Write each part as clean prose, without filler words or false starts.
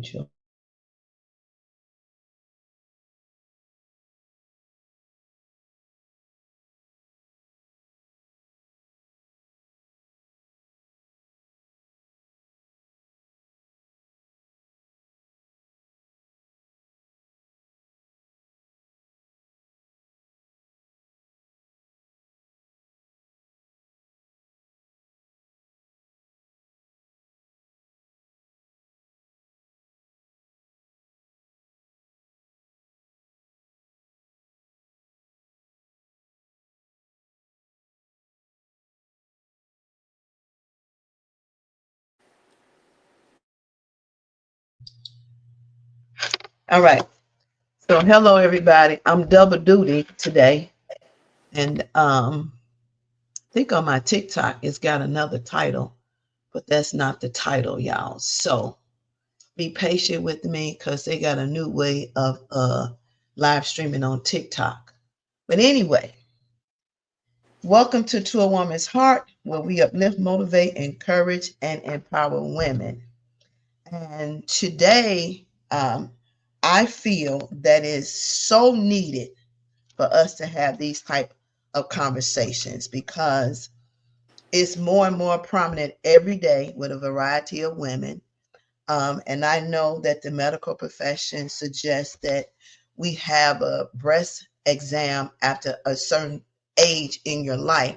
you. All right. So hello everybody. I'm double duty today. And I think on my TikTok it's got another title, but that's not the title, y'all. So be patient with me because they got a new way of live streaming on TikTok. But anyway, welcome to a Woman's Heart, where we uplift, motivate, encourage, and empower women. And today, I feel that is so needed for us to have these type of conversations because it's more and more prominent every day with a variety of women. And I know that the medical profession suggests that we have a breast exam after a certain age in your life.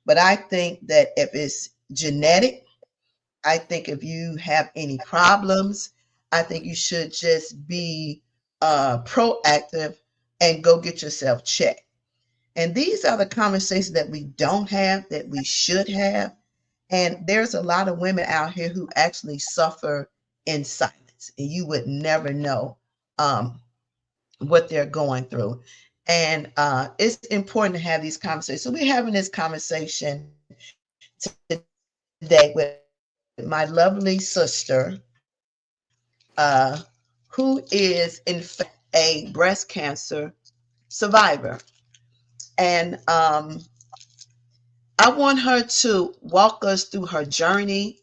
But I think that if it's genetic, I think if you have any problems, I think you should just be proactive and go get yourself checked. And these are the conversations that we don't have that we should have. And there's a lot of women out here who actually suffer in silence, and you would never know um, what they're going through. And it's important to have these conversations. So we're having this conversation today with my lovely sister, who is in fact a breast cancer survivor. And I want her to walk us through her journey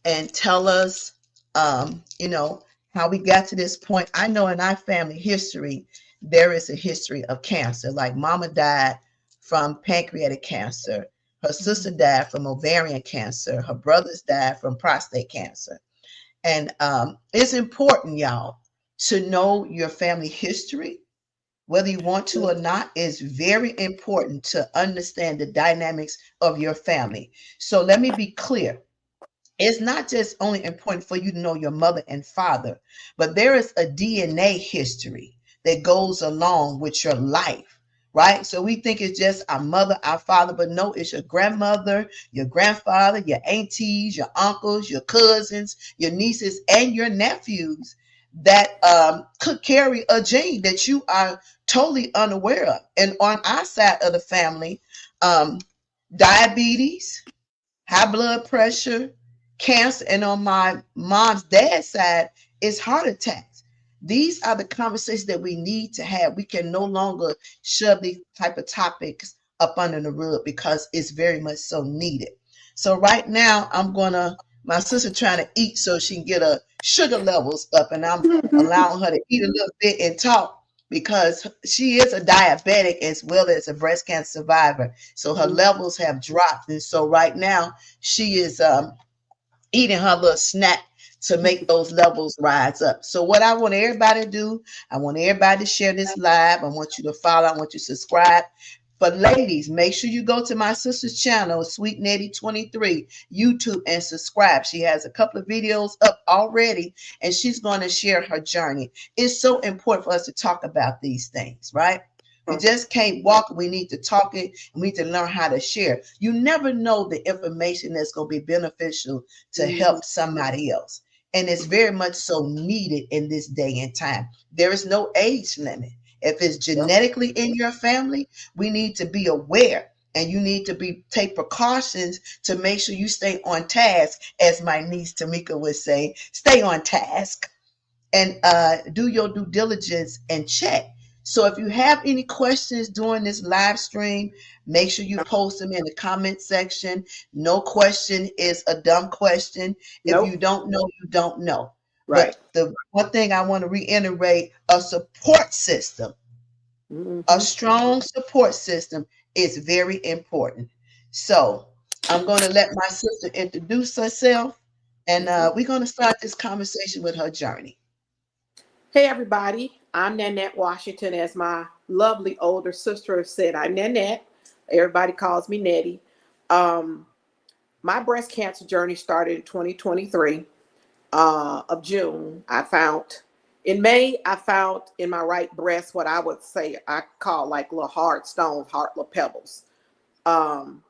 and tell us, how we got to this point. I know in our family history, there is a history of cancer. Like mama died from pancreatic cancer. Her sister died from ovarian cancer. Her brothers died from prostate cancer. And it's important, y'all, to know your family history, whether you want to or not. Is very important to understand the dynamics of your family. So let me be clear. It's not just only important for you to know your mother and father, but there is a DNA history that goes along with your life, right? So we think it's just our mother, our father, but no, it's your grandmother, your grandfather, your aunties, your uncles, your cousins, your nieces, and your nephews that could carry a gene that you are totally unaware of. And on our side of the family, um, diabetes, high blood pressure, cancer, and on my mom's dad's side is heart attacks. These are the conversations that we need to have. We can no longer shove these type of topics up under the rug because it's very much so needed. So right now, my sister trying to eat so she can get her sugar levels up, and I'm allowing her to eat a little bit and talk because she is a diabetic as well as a breast cancer survivor. So her levels have dropped. And so right now she is eating her little snack to make those levels rise up. So what I want everybody to do, I want everybody to share this live. I want you to follow. I want you to subscribe. But ladies, make sure you go to my sister's channel, Sweet Nettie 23, YouTube, and subscribe. She has a couple of videos up already, and she's going to share her journey. It's so important for us to talk about these things, right? We just can't walk. We need to talk it. We need to learn how to share. You never know the information that's going to be beneficial to help somebody else. And it's very much so needed in this day and time. There is no age limit. If it's genetically in your family, we need to be aware, and you need to take precautions to make sure you stay on task, as my niece Tamika would say, stay on task and do your due diligence and check. So if you have any questions during this live stream, make sure you post them in the comment section. No question is a dumb question. If you don't know, you don't know. But Right. the one thing I want to reiterate, a support system, a Mm-hmm. strong support system is very important. So I'm going to let my sister introduce herself, and Mm-hmm. we're going to start this conversation with her journey. Hey, everybody. I'm Nanette Washington. As my lovely older sister said, I'm Nanette. Everybody calls me Nettie. Um, my breast cancer journey started in 2023 of June. In May, I found in my right breast what I would say I call like little hard stones, hard little pebbles. Um,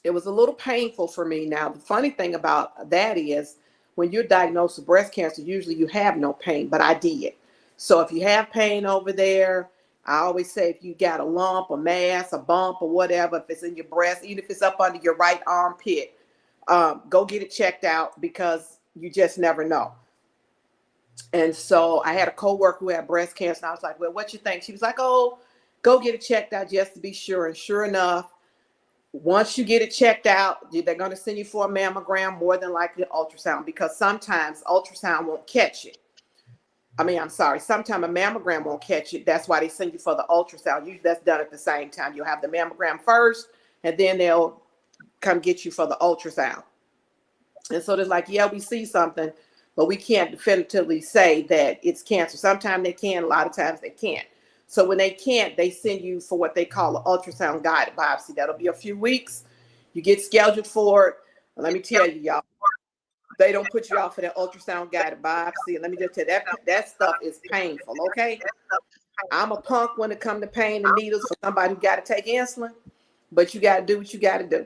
it was a little painful for me. Now, the funny thing about that is when you're diagnosed with breast cancer, usually you have no pain, but I did. So if you have pain over there, I always say if you got a lump, a mass, a bump, or whatever, if it's in your breast, even if it's up under your right armpit, go get it checked out because you just never know. And so I had a coworker who had breast cancer, and I was like, "Well, what you think?" She was like, "Oh, go get it checked out just to be sure." And sure enough, once you get it checked out, they're going to send you for a mammogram, more than likely ultrasound, because sometimes ultrasound won't catch it. I mean, I'm sorry, sometimes a mammogram won't catch it. That's why they send you for the ultrasound. Usually that's done at the same time. You'll have the mammogram first, and then they'll come get you for the ultrasound. And so they're like, yeah, we see something, but we can't definitively say that it's cancer. Sometimes they can, a lot of times they can't. So when they can't, they send you for what they call an ultrasound guided biopsy. That'll be a few weeks. You get scheduled for it. And let me tell you, y'all, they don't put you off for that ultrasound guided biopsy. And let me just tell you, that stuff is painful, okay? I'm a punk when it comes to pain and needles for somebody who got to take insulin, but you got to do what you got to do.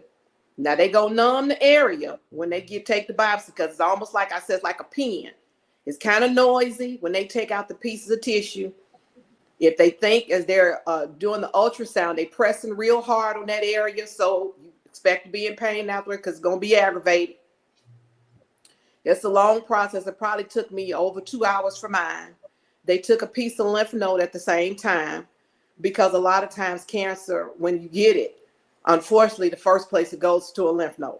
Now they go numb the area when they take the biopsy because it's almost like I said, it's like a pen. It's kind of noisy when they take out the pieces of tissue. If they think as they're doing the ultrasound, they pressing real hard on that area, so you expect to be in pain afterward because it's gonna be aggravated. It's a long process. It probably took me over 2 hours for mine. They took a piece of lymph node at the same time because a lot of times cancer, when you get it, unfortunately, the first place it goes to a lymph node.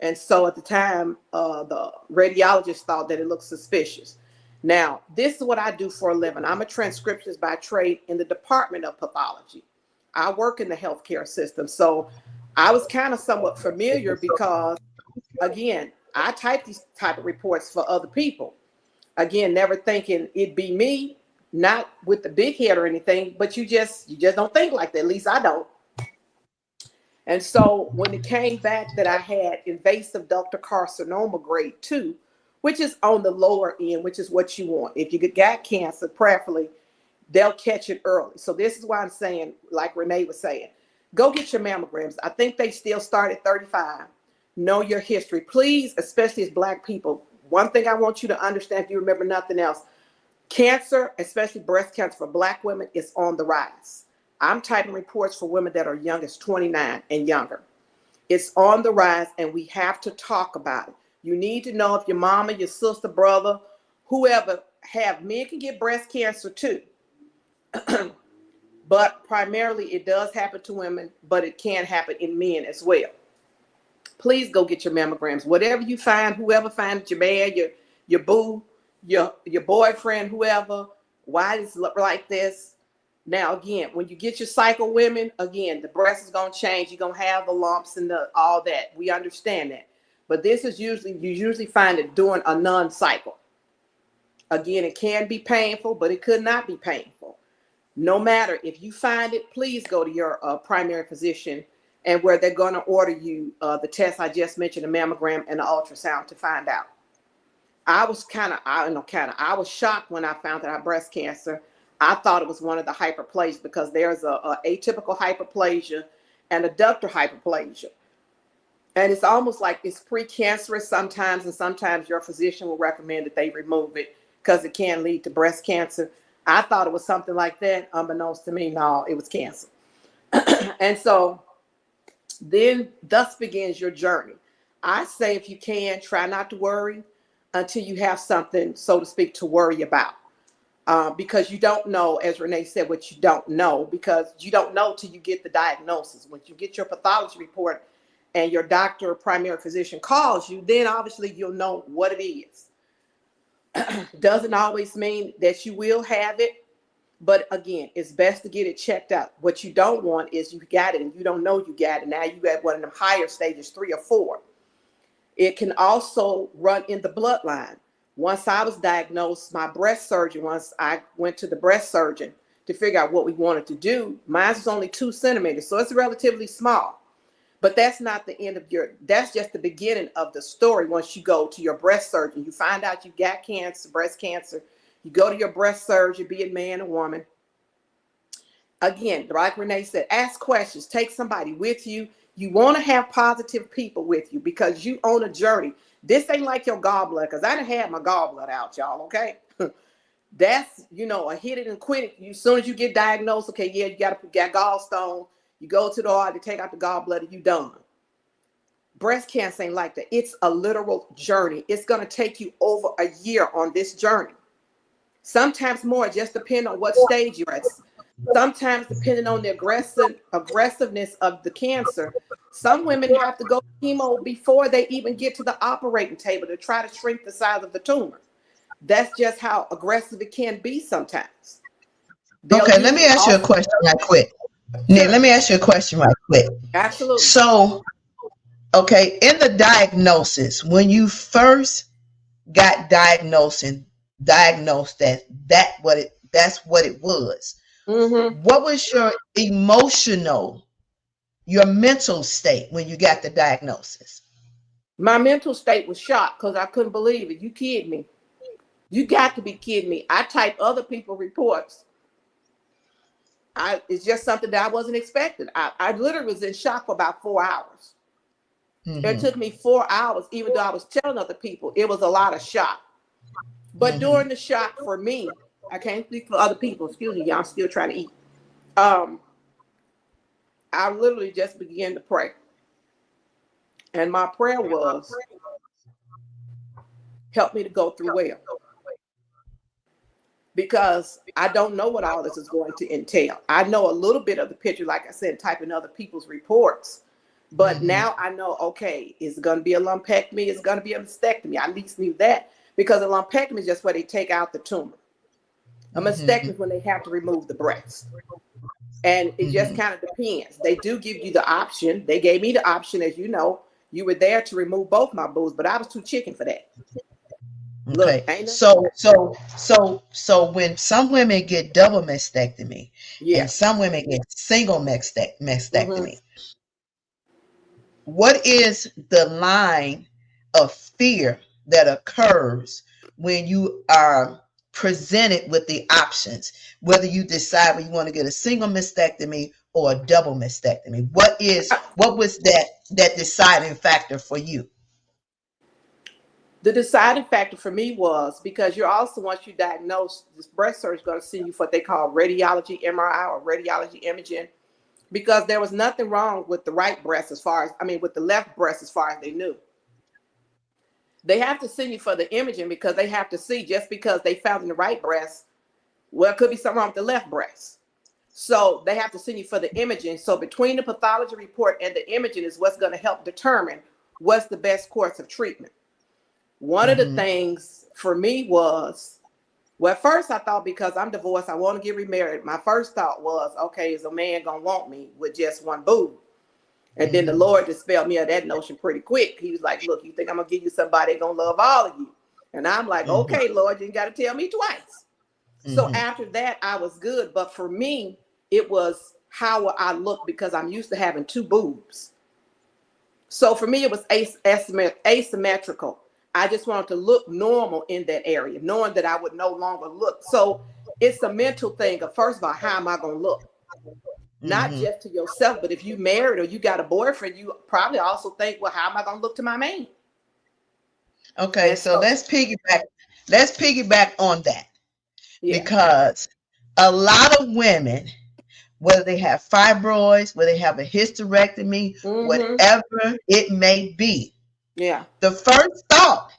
And so at the time, the radiologist thought that it looked suspicious. Now, this is what I do for a living. I'm a transcriptionist by trade in the Department of Pathology. I work in the healthcare system. So I was kind of somewhat familiar because, again, I type these type of reports for other people. Again, never thinking it'd be me, not with the big head or anything, but you just don't think like that. At least I don't. And so when it came back that I had invasive ductal carcinoma grade 2, which is on the lower end, which is what you want. If you got cancer, preferably, they'll catch it early. So this is why I'm saying, like Renee was saying, go get your mammograms. I think they still start at 35. Know your history. Please, especially as Black people, one thing I want you to understand, if you remember nothing else, cancer, especially breast cancer for Black women, is on the rise. I'm typing reports for women that are young as 29 and younger. It's on the rise, and we have to talk about it. You need to know if your mama, your sister, brother, whoever have, men can get breast cancer too. But primarily it does happen to women, but it can happen in men as well. Please go get your mammograms. Whatever you find, whoever finds it, your man, your boo, your boyfriend, whoever, why does it look like this? Now again, when you get your cycle, women, again, the breast is gonna change. You're gonna have the lumps and the all that. We understand that. But this is usually, you usually find it during a non-cycle. Again, it can be painful, but it could not be painful. No matter if you find it, please go to your primary physician, and where they're going to order you the test I just mentioned, a mammogram and an ultrasound, to find out. I was I was shocked when I found that I had breast cancer. I thought it was one of the hyperplasias because there's a atypical hyperplasia and a ductal hyperplasia. And it's almost like it's precancerous sometimes, and sometimes your physician will recommend that they remove it because it can lead to breast cancer. I thought it was something like that. Unbeknownst to me, no, it was cancer. And so then thus begins your journey. I say if you can, try not to worry until you have something, so to speak, to worry about. Because you don't know, as Renee said, what you don't know, because you don't know till you get the diagnosis. When you get your pathology report and your doctor or primary physician calls you, then obviously you'll know what it is. Doesn't always mean that you will have it. But again, it's best to get it checked out. What you don't want is you got it and you don't know you got it. Now you got one of them higher stages, 3 or 4. It can also run in the bloodline. Once I was diagnosed, my breast surgeon, once I went to the breast surgeon to figure out what we wanted to do, mine was only 2 centimeters. So it's relatively small. But that's not the end of that's just the beginning of the story. Once you go to your breast surgeon, you find out you got cancer, breast cancer. You go to your breast surgeon, be it man or woman. Again, like Renee said, ask questions, take somebody with you. You want to have positive people with you because you own a journey. This ain't like your gallbladder, because I done had my gallbladder out, y'all, okay? That's, a hit it and quit it. As soon as you get diagnosed, okay, yeah, you got gallstone. You go to the OR to take out the gallbladder, you done. Breast cancer ain't like that. It's a literal journey. It's going to take you over a year on this journey. Sometimes more, just depending on what stage you're at. Sometimes depending on the aggressiveness of the cancer, some women have to go chemo before they even get to the operating table to try to shrink the size of the tumor. That's just how aggressive it can be sometimes. Okay, let me ask you a question right quick. Sure. Let me ask you a question right quick. Absolutely. So, okay, in the diagnosis, when you first got diagnosed that's what it was. Mm-hmm. What was your mental state when you got the diagnosis? My mental state was shocked because I couldn't believe it. You kidding me? You got to be kidding me. I type other people's reports. It's just something that I wasn't expecting. I literally was in shock for about 4 hours. Mm-hmm. It took me 4 hours, even though I was telling other people, it was a lot of shock. But during the shock for me, I can't speak for other people. Excuse me, y'all, I'm still trying to eat. I literally just began to pray. And my prayer was, help me to go through well. Because I don't know what all this is going to entail. I know a little bit of the picture, like I said, typing other people's reports. But now I know, okay, it's going to be a lumpectomy. It's going to be a mastectomy. I at least knew that, because a lumpectomy is just where they take out the tumor. A mastectomy is when they have to remove the breast. And it just kind of depends. They do give you the option. They gave me the option, as you know. You were there to remove both my boobs, but I was too chicken for that. Okay. Look, so when some women get double mastectomy, and some women get single mastectomy, what is the line of fear that occurs when you are presented with the options, whether you decide whether you want to get a single mastectomy or a double mastectomy? What was that deciding factor for you? The deciding factor for me was because you're also, once you diagnose, this breast surgeon is going to send you for what they call radiology MRI or radiology imaging, because there was nothing wrong with the right breast with the left breast as far as they knew. They have to send you for the imaging because they have to see, just because they found in the right breast, well, it could be something wrong with the left breast. So they have to send you for the imaging. So between the pathology report and the imaging is what's going to help determine what's the best course of treatment. One of the things for me was, well, at first I thought, because I'm divorced, I want to get remarried. My first thought was, okay, is a man going to want me with just one boob? And then the Lord dispelled me of that notion pretty quick. He was like, look, you think I'm going to give you somebody that's going to love all of you? And I'm like, okay, Lord, you ain't got to tell me twice. So after that, I was good. But for me, it was how will I look, because I'm used to having 2 boobs. So for me, it was asymmetrical. I just wanted to look normal in that area, knowing that I would no longer look. So it's a mental thing of, first of all, how am I going to look? Not just to yourself, but if you married or you got a boyfriend, you probably also think, well, how am I going to look to my man? Okay, so let's piggyback on that. Yeah. Because a lot of women, whether they have fibroids, whether they have a hysterectomy, whatever it may be, the first thought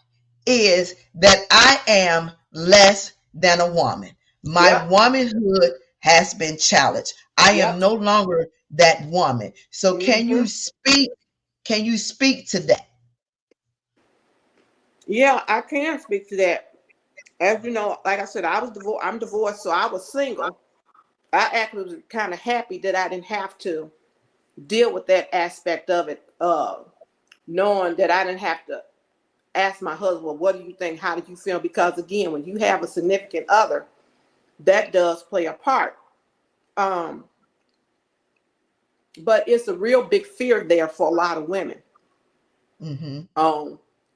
is that I am less than a woman. My womanhood has been challenged. I am no longer that woman. So can you speak to that? Yeah, I can speak to that. as you know, like I said, I'm divorced, so I was single. I actually was kind of happy that I didn't have to deal with that aspect of it, knowing that I didn't have to ask my husband, well, what do you think? How did you feel? Because again, when you have a significant other, that does play a part. Um, but it's a real big fear there for a lot of women. Mm-hmm.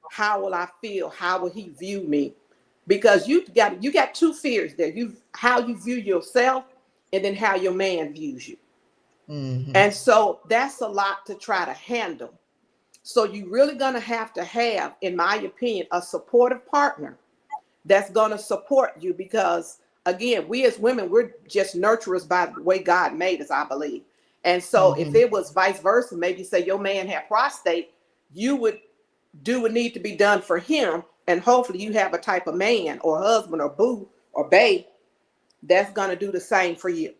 How will I feel? How will he view me? Because you got two fears there. You how you view yourself, and then how your man views you. Mm-hmm. And so that's a lot to try to handle. So you're really gonna have to have, in my opinion, a supportive partner that's gonna support you because again, we as women, we're just nurturers by the way God made us, I believe. And so if Mm-hmm. it was vice versa, maybe say your man had prostate, you would do what need to be done for him. And hopefully you have a type of man or husband or boo or babe that's gonna do the same for you.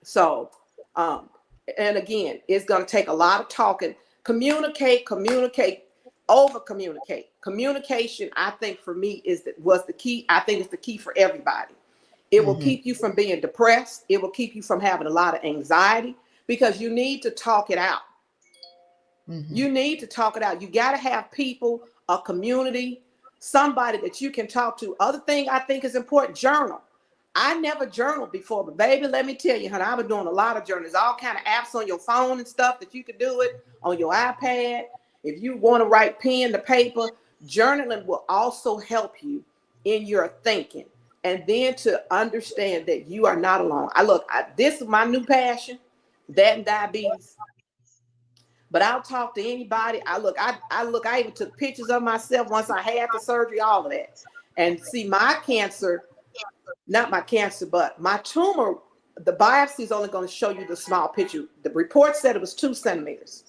So, um, and again, it's going to take a lot of talking. Communicate, over communicate. Communication, I think for me was the key. I think it's the key for everybody. It will Mm-hmm. keep you from being depressed. It will keep you from having a lot of anxiety because you need to talk it out. Mm-hmm. You need to talk it out. You got to have people, a community, somebody that you can talk to. Other thing I think is important, journal. I never journaled before, but baby, let me tell you, honey, I've been doing a lot of journals. All kind of apps on your phone and stuff that you can do it on your iPad. If you want to write pen to paper, journaling will also help you in your thinking. And then to understand that you are not alone. This is my new passion, that and diabetes. But I'll talk to anybody. I even took pictures of myself once I had the surgery, all of that. And see, my cancer, not my cancer, but my tumor, the biopsy is only going to show you the small picture. The report said it was 2 centimeters.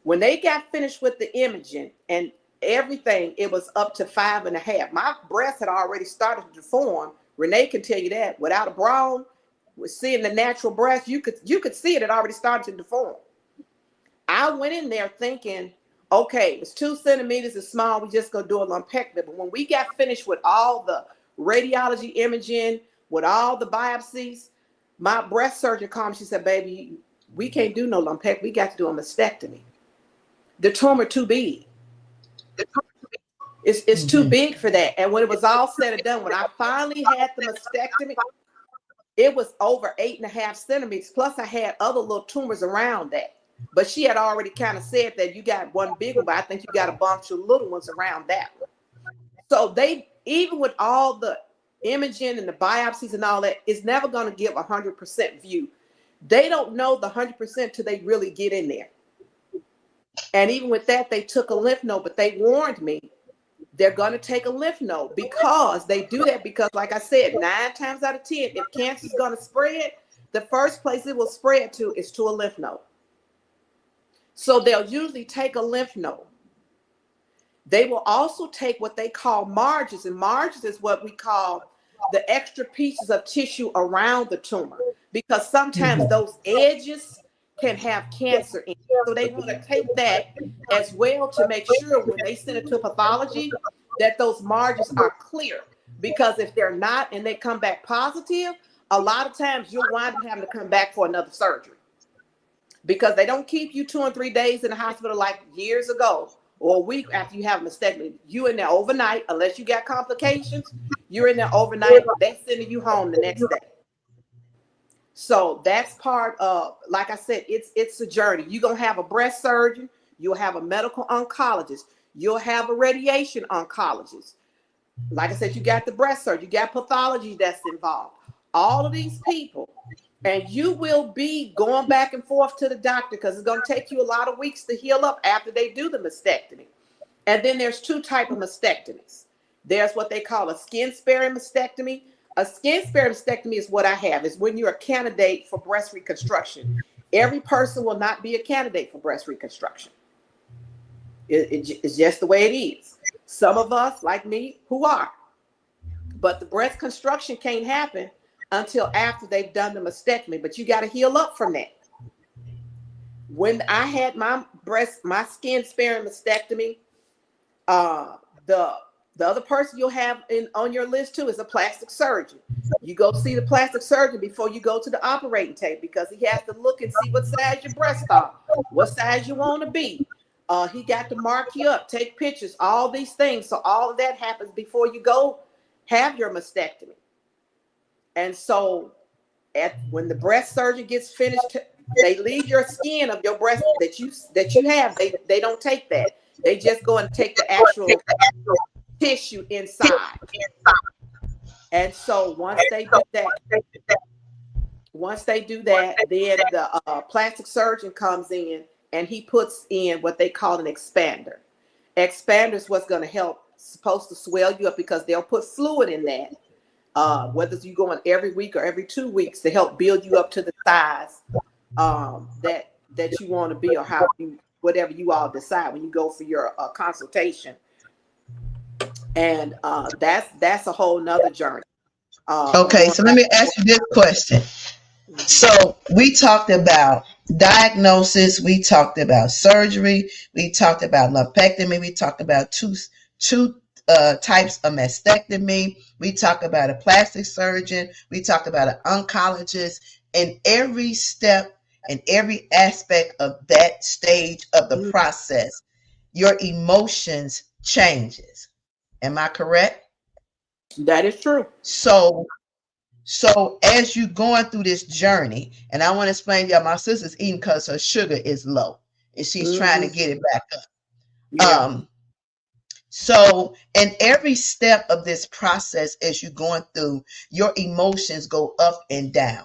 When they got finished with the imaging and everything, it was up to 5.5. My breast had already started to deform. Renee can tell you that. Without a bra, with seeing the natural breast, you could see it had already started to deform. I went in there thinking, okay, it's 2 centimeters, it's small, we just gonna do a lumpectomy. But when we got finished with all the radiology imaging, with all the biopsies, my breast surgeon called me. She said, baby, we can't do no lumpectomy, we got to do a mastectomy. The tumor too big. It's too Mm-hmm. big for that. And when it was all said and done, when I finally had the mastectomy, it was over 8.5 centimeters. Plus, I had other little tumors around that. But she had already kind of said that you got one big one, but I think you got a bunch of little ones around that one. So they, even with all the imaging and the biopsies and all that, it's never going to give 100% view. They don't know the 100% till they really get in there. And even with that, they took a lymph node, but they warned me they're going to take a lymph node because they do that because, like I said, 9 times out of 10, if cancer is going to spread, the first place it will spread to is to a lymph node. So they'll usually take a lymph node. They will also take what they call margins, and margins is what we call the extra pieces of tissue around the tumor, because sometimes Mm-hmm. those edges can have cancer in it. So they want to take that as well to make sure when they send it to pathology that those margins are clear. Because if they're not and they come back positive, a lot of times you'll wind up having to come back for another surgery because they don't keep you 2 and 3 days in the hospital like years ago or a week after you have a mastectomy. You in there overnight, unless you got complications, you're in there overnight. They sending you home the next day. So that's part of, like I said, it's a journey. You're gonna have a breast surgeon, you'll have a medical oncologist, you'll have a radiation oncologist. Like I said, you got the breast surgeon, you got pathology that's involved. All of these people, and you will be going back and forth to the doctor because it's going to take you a lot of weeks to heal up after they do the mastectomy. And then there's two types of mastectomies. There's what they call a skin sparing mastectomy. A skin sparing mastectomy is what I have, is when you're a candidate for breast reconstruction. Every person will not be a candidate for breast reconstruction. It's just the way it is. Some of us, like me, who are. But the breast construction can't happen until after they've done the mastectomy. But you got to heal up from that. When I had my skin sparing mastectomy, the The other person you'll have on your list too is a plastic surgeon. You go see the plastic surgeon before you go to the operating table, because he has to look and see what size your breasts are, what size you want to be. He got to mark you up, take pictures, all these things. So all of that happens before you go have your mastectomy. And so when the breast surgeon gets finished, they leave your skin of your breast that you have. They don't take that. They just go and take the actual tissue inside. And so once they do that, then the plastic surgeon comes in and he puts in what they call an expander. Expander is what's going to help, supposed to swell you up, because they'll put fluid in that. Whether you going every week or every 2 weeks, to help build you up to the size that you want to be, or whatever you all decide when you go for your consultation. And that's a whole nother journey. Okay, so let me ask you this question. So we talked about diagnosis, we talked about surgery, we talked about lumpectomy, we talked about two types of mastectomy, we talked about a plastic surgeon, we talked about an oncologist, and every step and every aspect of that stage of the process, your emotions changes. Am I correct? That is true. So as you going through this journey, and I want to explain to y'all, my sister's eating because her sugar is low and she's trying to get it back up. Yeah. So in every step of this process, as you're going through, your emotions go up and down.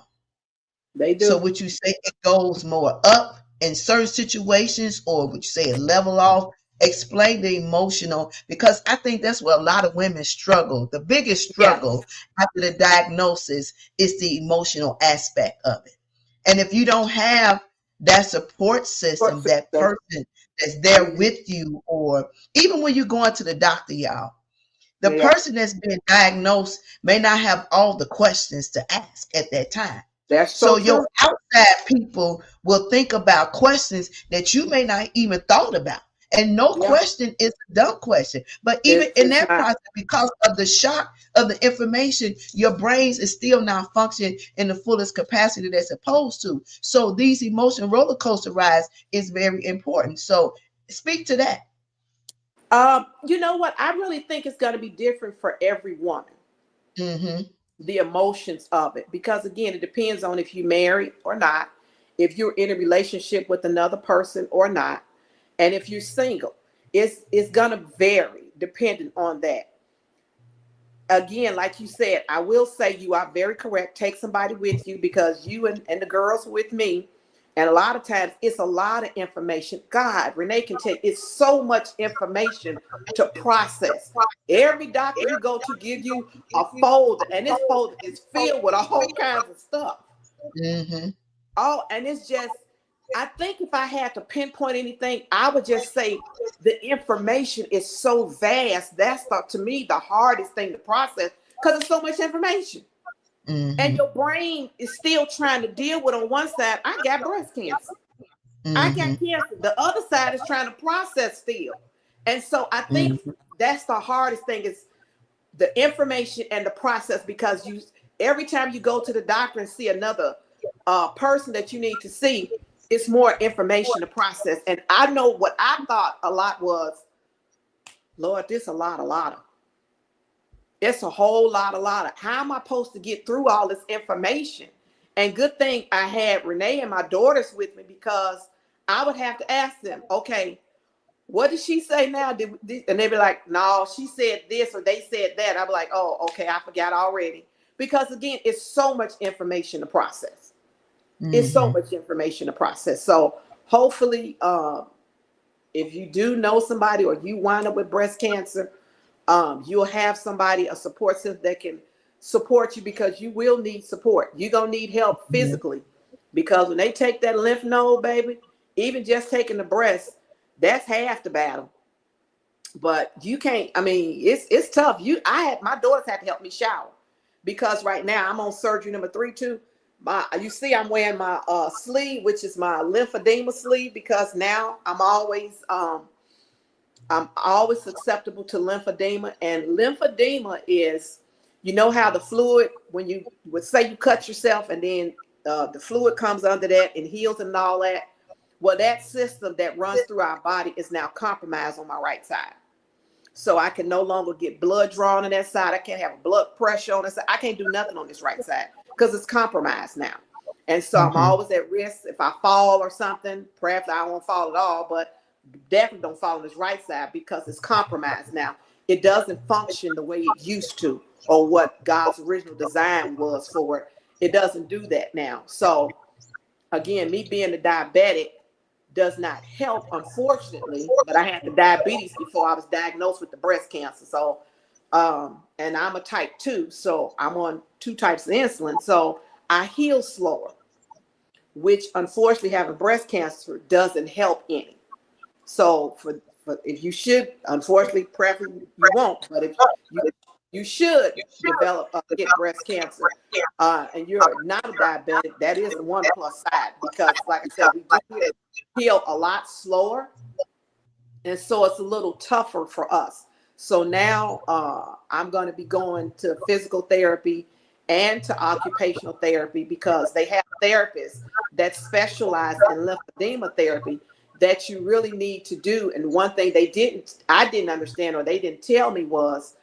They do. So would you say it goes more up in certain situations, or would you say it level off? Explain the emotional, because I think that's where a lot of women struggle. The biggest struggle after the diagnosis is the emotional aspect of it. And if you don't have that support system, that person that's there with you, or even when you're going to the doctor, y'all, the person that's been diagnosed may not have all the questions to ask at that time. That's So true. your outside people will think about questions that you may not even thought about. And no question is a dumb question. But even in that process, because of the shock of the information, your brains is still not functioning in the fullest capacity they're supposed to. So these emotional roller coaster rides is very important. So speak to that. You know what? I really think it's going to be different for every woman. Mm-hmm. The emotions of it, because again, it depends on if you married or not, if you're in a relationship with another person or not, and if you're single. It's going to vary depending on that. Again, like you said, I will say you are very correct. Take somebody with you, because you and the girls with me. And a lot of times it's a lot of information. God, Renee can tell you, it's so much information to process. Every doctor you go to give you a folder, and this folder is filled with all kinds of stuff. Mm-hmm. Oh, and it's just, I think if I had to pinpoint anything, I would just say the information is so vast. That's to me the hardest thing to process, because it's so much information. Mm-hmm. And your brain is still trying to deal with, on one side, I got breast cancer. I got cancer. The other side is trying to process still. And so I think that's the hardest thing, is the information and the process, because every time you go to the doctor and see another person that you need to see, it's more information to process. And I know what I thought a lot was, Lord, this a lot of. It's a whole lot of. How am I supposed to get through all this information? And good thing I had Renee and my daughters with me, because I would have to ask them, okay, what did she say now? And they'd be like, no, she said this, or they said that. I'd be like, oh, okay, I forgot already. Because again, it's so much information to process. It's so much information to process. So hopefully, if you do know somebody, or you wind up with breast cancer, you'll have somebody, a support system that can support you, because you will need support. You're going to need help physically, because when they take that lymph node, baby, even just taking the breast, that's half the battle. But you can't, I mean, it's tough. My daughters had to help me shower, because right now I'm on surgery number 3 too. You see, I'm wearing my sleeve, which is my lymphedema sleeve, because now I'm always I'm always susceptible to lymphedema, and lymphedema is, you know how the fluid, when you would say you cut yourself and then the fluid comes under that and heals and all that. Well, that system that runs through our body is now compromised on my right side. So I can no longer get blood drawn on that side. I can't have blood pressure on this side. I can't do nothing on this right side because it's compromised now. And so I'm Mm-hmm. always at risk if I fall or something. Perhaps I won't fall at all, but definitely don't fall on this right side because it's compromised now. It doesn't function the way it used to, or what God's original design was for it. It doesn't do that now. So again, me being a diabetic does not help, unfortunately, but I had the diabetes before I was diagnosed with the breast cancer. So, and I'm a type 2, so I'm on 2 types of insulin. So I heal slower, which unfortunately having breast cancer doesn't help any. So if you should, unfortunately, preferably you won't, but if you should develop get breast cancer, and you're not a diabetic, that is the one plus side, because like I said, we do heal a lot slower, and so it's a little tougher for us. So now I'm going to be going to physical therapy and to occupational therapy, because they have therapists that specialize in lymphedema therapy that you really need to do. And one thing I didn't understand, or they didn't tell me, was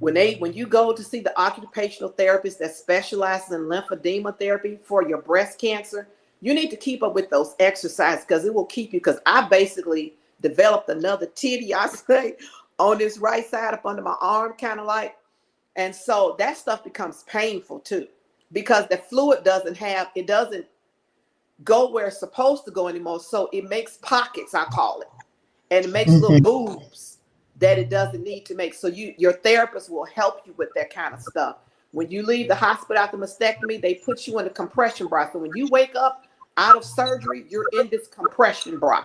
when you go to see the occupational therapist that specializes in lymphedema therapy for your breast cancer, you need to keep up with those exercises, because it will keep you, because I basically developed another titty, I say, on this right side up under my arm, kind of like. And so that stuff becomes painful too, because the fluid doesn't go where it's supposed to go anymore. So it makes pockets, I call it, and it makes little Mm-hmm. boobs that it doesn't need to make. So your therapist will help you with that kind of stuff. When you leave the hospital after mastectomy, they put you in a compression bra. So when you wake up out of surgery, you're in this compression bra,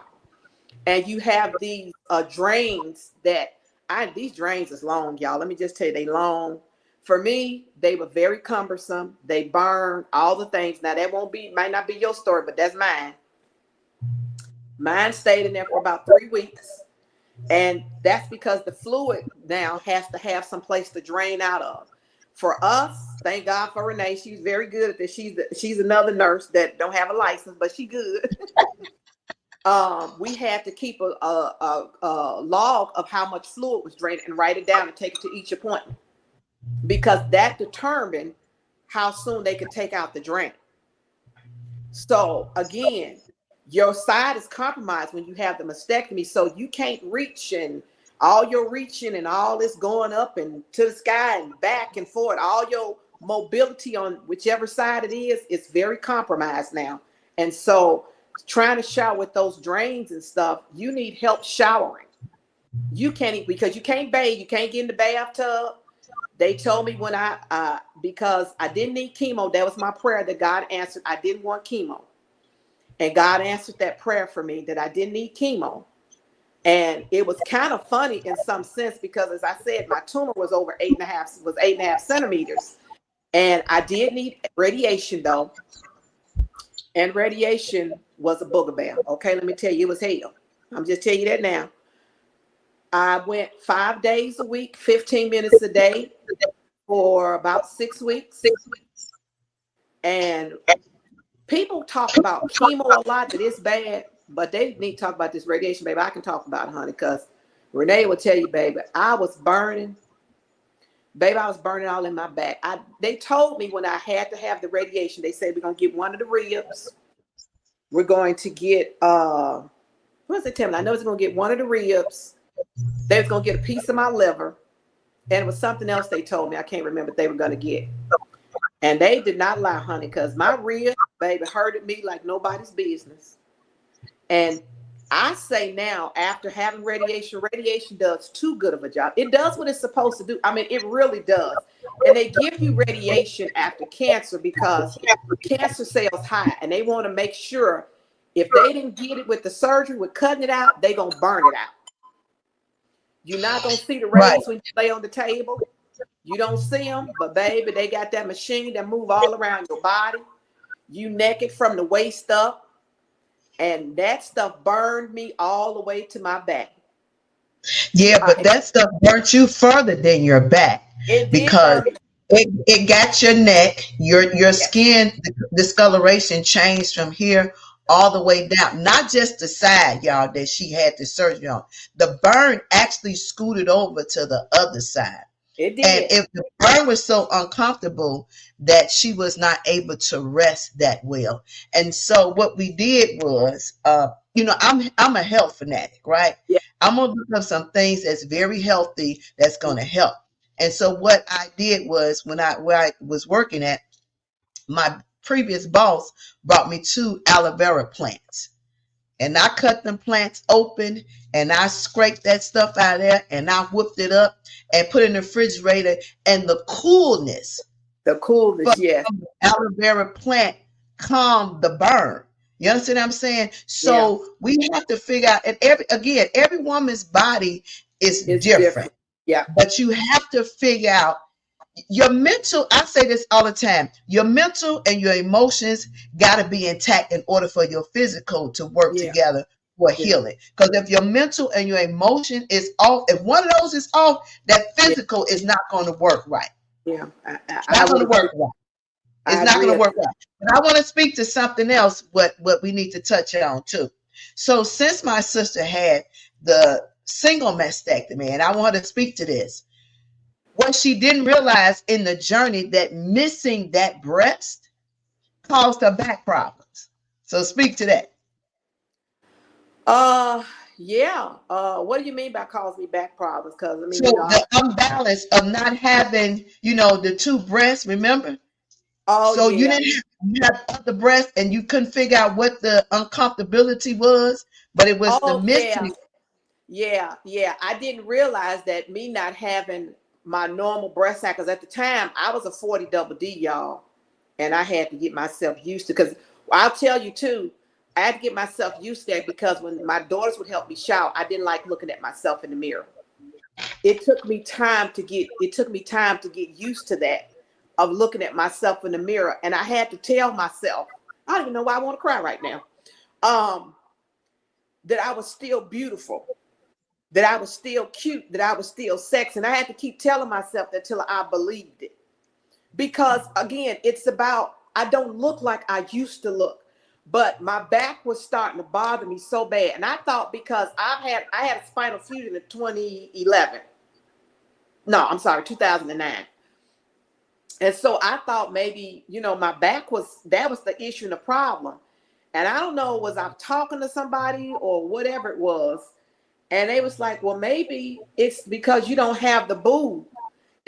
and you have these drains these drains is long, y'all. Let me just tell you, they long. For me, they were very cumbersome. They burn all the things. Now that might not be your story, but that's mine. Mine stayed in there for about 3 weeks. And that's because the fluid now has to have some place to drain out of. For us, thank God for Renee. She's very good at this. She's another nurse that don't have a license, but she good. We had to keep a log of how much fluid was drained and write it down and take it to each appointment, because that determined how soon they could take out the drain. So again, your side is compromised when you have the mastectomy, so you can't reach, and all your reaching and all this going up and to the sky and back and forth, all your mobility on whichever side it is very compromised now. And so trying to shower with those drains and stuff, you need help showering. You can't eat because you can't bathe, you can't get in the bathtub. They told me when because I didn't need chemo, that was my prayer that God answered. I didn't want chemo. And God answered that prayer for me, that I didn't need chemo. And it was kind of funny in some sense, because as I said, my tumor was over 8.5 centimeters. And I did need radiation though. And radiation was a booger bear. Okay, let me tell you, it was hell. I'm just telling you that now. I went 5 days a week, 15 minutes a day for about 6 weeks. And people talk about chemo a lot, that it's bad, but they need to talk about this radiation, baby. I can talk about it, honey, because Renee will tell you, baby, I was burning. Baby, I was burning all in my back. They told me when I had to have the radiation, they said, we're going to get one of the ribs. We're going to get, what was they telling me? I know it's going to get one of the ribs. They was going to get a piece of my liver. And it was something else they told me. I can't remember what they were going to get. And they did not lie, honey, because my rib, baby, hurted me like nobody's business. And I say now, after having radiation does too good of a job. It does what it's supposed to do. I mean, it really does. And they give you radiation after cancer because cancer cells high, and they want to make sure if they didn't get it with the surgery, with cutting it out, they going to burn it out. You're not going to see the Right. rays when you lay on the table. You don't see them, but baby, they got that machine that move all around your body. You naked from the waist up. And that stuff burned me all the way to my back. Yeah, Uh, but that stuff burnt you further than your back it did because burn me. it got your neck, your Yeah, skin discoloration changed from here all the way down. Not just the side, y'all, that she had the surgery on. The burn actually scooted over to the other side. it And did. if the burn was so uncomfortable that she was not able to rest that well. And so what we did was, I'm a health fanatic, right? Yeah, I'm gonna look up some things that's very healthy that's gonna help. And so what I did was when where I was working at, my previous boss brought me two aloe vera plants. And I cut them plants open and I scraped that stuff out of there and I whipped it up and put it in the refrigerator. And the coolness the from coolness. Yes, the aloe vera plant calmed the burn. You understand what I'm saying? yeah, So we have to figure out, and every woman's body is it's different, different. Yeah, but you have to figure out your mental. I say this all the time: your mental and your emotions got to be intact in order for your physical to work yeah, together for yeah, healing. Because if your mental and your emotion is off, if one of those is off, that yeah, physical is not going to work right. yeah. It's I not going would to work agree. right. It's I not going agree. to work right. But I want to speak to something else. What we need to touch on too. So since my sister had the single mastectomy, and I want her to speak to this, what she didn't realize in the journey that missing that breast caused her back problems. So speak to that. Uh, yeah. What do you mean by cause me back problems? Because I mean, So the unbalance of not having, the two breasts, remember? oh So you yeah, didn't have the breast and you couldn't figure out what the uncomfortability was, but it was the oh yeah, missing. yeah. I didn't realize that me not having my normal breast size. Because at the time I was a 40 double D, y'all, and I had to get myself used to. Because I'll tell you too, I had to get myself used to that because when my daughters would help me shower, I didn't like looking at myself in the mirror. It took me time to get used to that, of looking at myself in the mirror, and I had to tell myself, I don't even know why I want to cry right now, um that I was still beautiful, that I was still cute, that I was still sexy. And I had to keep telling myself that till I believed it. Because again, it's about, I don't look like I used to look. But my back was starting to bother me so bad. And I thought, because I had a spinal fusion in 2011. No, I'm sorry, 2009. And so I thought maybe, my back that was the issue and the problem. And I don't know, was I talking to somebody or whatever it was? And they was like, well, maybe it's because you don't have the boob.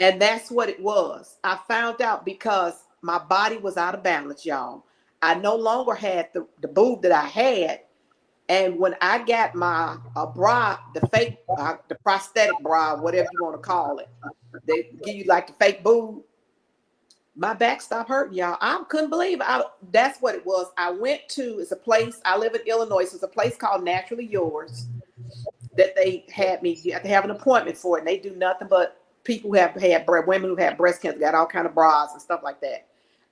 And that's what it was. I found out because my body was out of balance, y'all. I no longer had the boob that I had. And when I got my bra, the fake, the prosthetic bra, whatever you want to call it, they give you like the fake boob. My back stopped hurting, y'all. I couldn't believe it. That's what it was. I went to, it's a place, I live in Illinois. So it's a place called Naturally Yours that they had me, you have to have an appointment for it. And they do nothing but people who have had women who have breast cancer, got all kind of bras and stuff like that.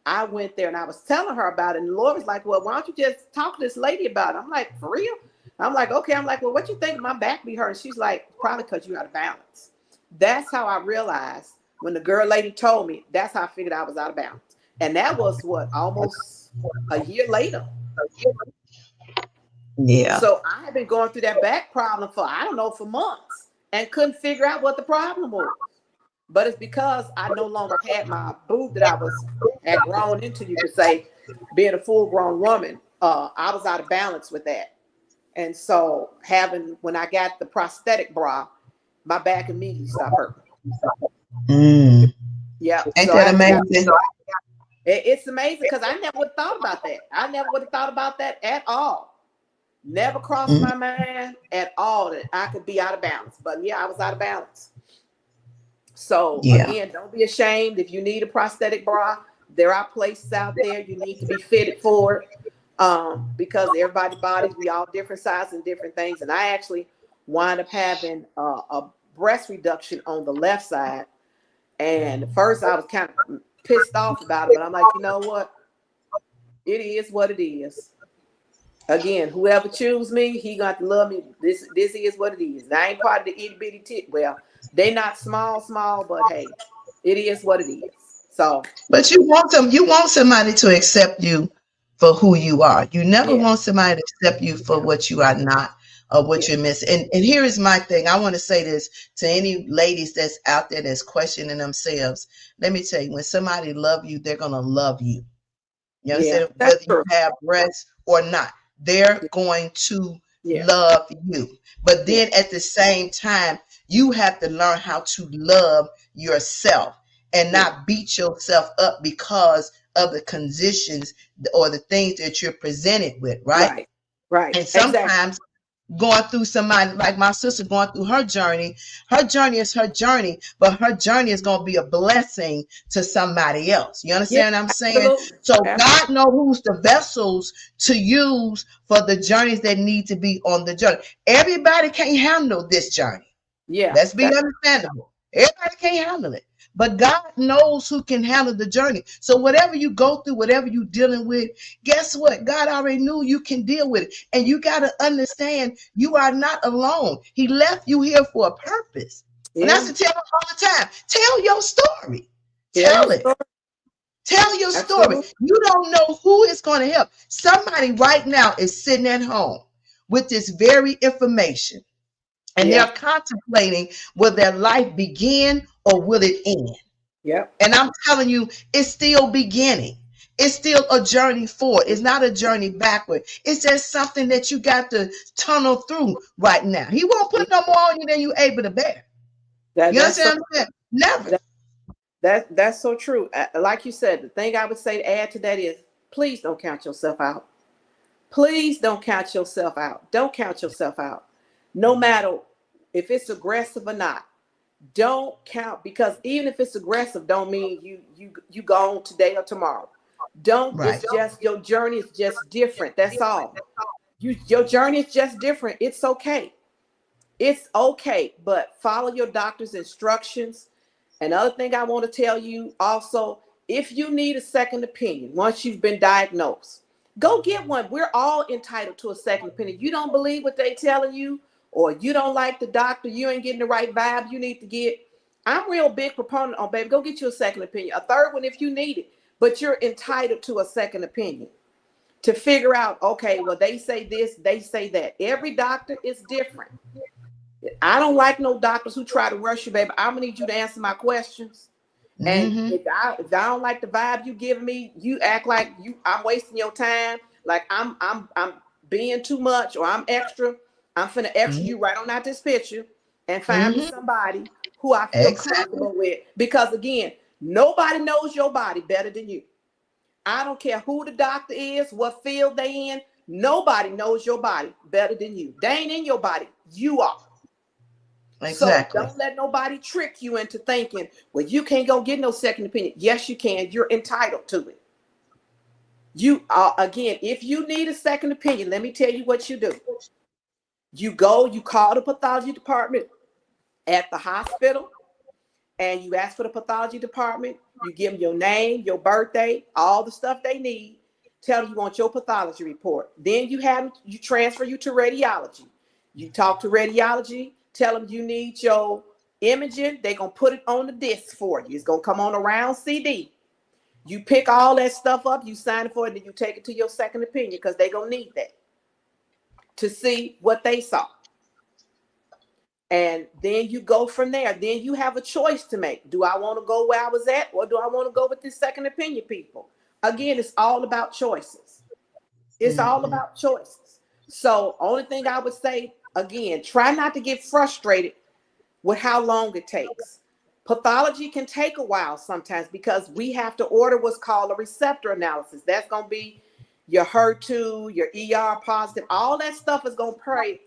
I went there and I was telling her about it. And Laura was like, well, why don't you just talk to this lady about it? I'm like, for real? I'm like, okay. I'm like, well, what you think my back be hurting? She's like, probably because you out of balance. That's how I realized when the girl lady told me, that's how I figured I was out of balance. And that was what, almost a year later. Yeah. So I had been going through that back problem for, I don't know, for months, and couldn't figure out what the problem was. But it's because I no longer had my boob that had grown into, you could say, being a full grown woman. I was out of balance with that. And so when I got the prosthetic bra, my back immediately stopped hurting. Mm. Yeah. Ain't So that amazing? it's amazing because I never would have thought about that. I never would have thought about that at all. Never crossed Mm. my mind at all that I could be out of balance. But yeah, I was out of balance. So Yeah. again, don't be ashamed if you need a prosthetic bra. There are places out there you need to be fitted for it, because everybody's bodies, we all different sizes and different things. And I actually wind up having a breast reduction on the left side. And at first I was kind of pissed off about it, but I'm like, you know what? It is what it is. Again, whoever choose me, he got to love me. This is what it is. I ain't part of the itty bitty tit. Well, they not small, but hey, it is what it is. So But you want somebody to accept you for who you are. You never yeah, want somebody to accept you for yeah, what you are not or what yeah, you're missing. And here is my thing. I want to say this to any ladies that's out there that's questioning themselves. Let me tell you, when somebody love you, they're gonna love you. You yeah. understand? That's Whether you true. have breasts or not, they're Yeah, going to yeah, love you. But yeah, then at the same time, you have to learn how to love yourself and yeah. not beat yourself up because of the conditions or the things that you're presented with, right? Right, right. And Exactly. sometimes going through somebody like my sister going through her journey is her journey, but her journey is going to be a blessing to somebody else. You Yeah, understand what I'm saying? absolutely. So Absolutely. God knows who's the vessels to use for the journeys that need to be on the journey. Everybody can't handle this journey. Yeah, Let's be understandable. Everybody can't handle it. But God knows who can handle the journey. So whatever you go through, whatever you're dealing with, guess what? God already knew you can deal with it. And you got to understand you are not alone. He left you here for a purpose. And that's yeah. to tell them all the time. Tell your story. Tell your Tell it. story. Tell your story. Absolutely. You don't know who is going to help. Somebody right now is sitting at home with this very information and Yeah. they're contemplating will their life begin or will it end? Yep. And I'm telling you, it's still beginning. It's still a journey forward. It's not a journey backward. It's just something that you got to tunnel through right now. He won't Yeah. put no more on you than you're able to bear. You That's so understand what I'm saying? Never. that, that's so true. Like you said, the thing I would say to add to that is please don't count yourself out. Please don't count yourself out. Don't count yourself out. No matter if it's aggressive or not. Don't count because even if it's aggressive, don't mean you gone today or tomorrow. Don't. Right. It's just your journey is just different. That's all. Your journey is just different. It's okay. It's okay. But follow your doctor's instructions. Another thing I want to tell you also, if you need a second opinion once you've been diagnosed, go get one. We're all entitled to a second opinion. You don't believe what they telling you, or you don't like the doctor, you ain't getting the right vibe you need to get. I'm real big proponent on baby. Go get you a second opinion, a third one if you need it. But you're entitled to a second opinion to figure out, okay, well, they say this, they say that. Every doctor is different. I don't like no doctors who try to rush you, baby. I'm gonna need you to answer my questions. And Mm-hmm. if I don't like the vibe you give me, you act like I'm wasting your time, like I'm being too much or I'm extra. I'm finna extra Mm-hmm. you right on out this picture and find me Mm-hmm. somebody who I feel Exactly. comfortable with. Because again, nobody knows your body better than you. I don't care who the doctor is, what field they in. Nobody knows your body better than you. They ain't in your body. You are. So Exactly. don't let nobody trick you into thinking, well, you can't go get no second opinion. Yes, you can. You're entitled to it. You again, if you need a second opinion, let me tell you what you do. You go, you call the pathology department at the hospital, and you ask for the pathology department. You give them your name, your birthday, all the stuff they need. Tell them you want your pathology report. Then you transfer you to radiology. You talk to radiology, tell them you need your imaging. They're gonna put it on the disc for you. It's gonna come on a round CD. You pick all that stuff up, you sign for it, and then you take it to your second opinion because they're gonna need that to see what they saw. And then you go from there. Then you have a choice to make. Do I want to go where I was at, or do I want to go with this second opinion people? Again, it's all about choices. It's all Mm-hmm. about choices. So, only thing I would say again, try not to get frustrated with how long it takes. Pathology can take a while sometimes because we have to order what's called a receptor analysis. That's going to be your HER2, your ER positive. All that stuff is going to play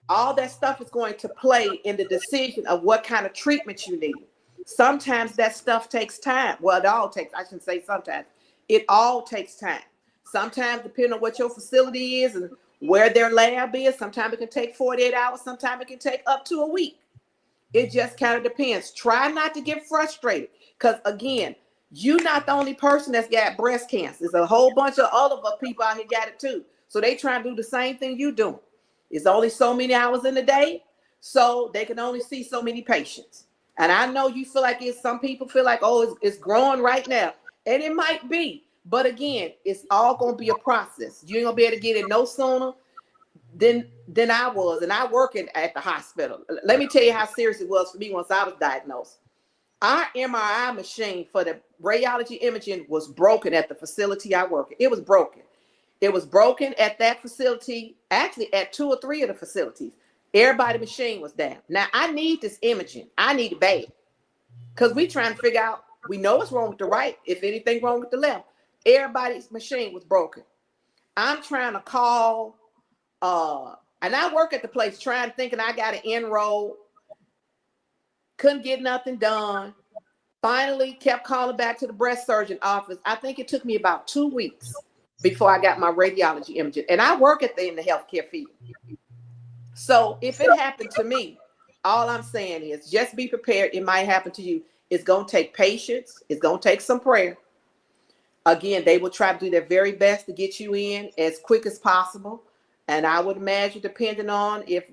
all that stuff is going to play in the decision of what kind of treatment you need. Sometimes that stuff takes time. Well, it all takes, I shouldn't say sometimes, it all takes time. Sometimes, depending on what your facility is and where their lab is, sometimes it can take 48 hours, sometimes it can take up to a week. It just kind of depends. Try not to get frustrated because, again, you're not the only person that's got breast cancer. There's a whole bunch of other people out here got it too. So they try to do the same thing you do. It's only so many hours in the day, so they can only see so many patients. And I know you feel like some people feel like, oh, it's growing right now. And it might be. But again, it's all going to be a process. You ain't going to be able to get it no sooner than I was. And I work at the hospital. Let me tell you how serious it was for me once I was diagnosed. Our MRI machine for the radiology imaging was broken at the facility I work at. It was broken. It was broken at that facility, actually at 2 or 3 of the facilities. Everybody's machine was down. Now, I need this imaging. I need it bad. Because we trying to figure out, we know what's wrong with the right, if anything wrong with the left. Everybody's machine was broken. I'm trying to call, and I work at the place thinking I got to enroll. Couldn't get nothing done. Finally kept calling back to the breast surgeon office. I think it took me about 2 weeks before I got my radiology imaging. And I work in the healthcare field. So if it happened to me, all I'm saying is just be prepared. It might happen to you. It's going to take patience. It's going to take some prayer. Again, they will try to do their very best to get you in as quick as possible. And I would imagine, depending on if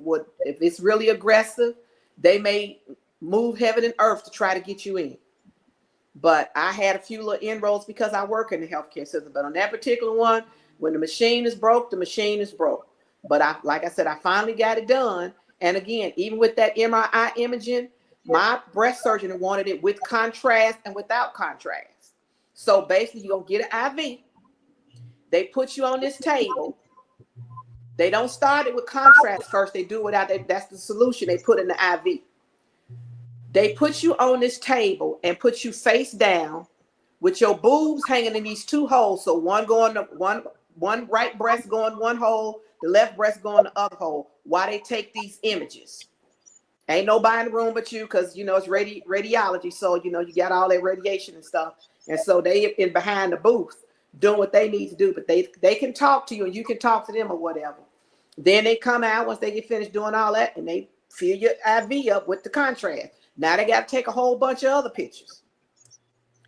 it's really aggressive, they may move heaven and earth to try to get you in. But I had a few little inroads because I work in the healthcare system. But on that particular one, when the machine is broke, the machine is broke. But like I said, I finally got it done. And again, even with that MRI imaging, my breast surgeon wanted it with contrast and without contrast. So basically, you're going to get an IV. They put you on this table. They don't start it with contrast first. They do it without. That's the solution they put in the IV. They put you on this table and put you face down with your boobs hanging in these 2 holes. So one going to one right breast going one hole, the left breast going the other hole, while they take these images. Ain't nobody in the room but you, because it's radiology. So you got all that radiation and stuff. And so they in behind the booth doing what they need to do, but they can talk to you and you can talk to them or whatever. Then they come out once they get finished doing all that and they fill your IV up with the contrast. Now they got to take a whole bunch of other pictures.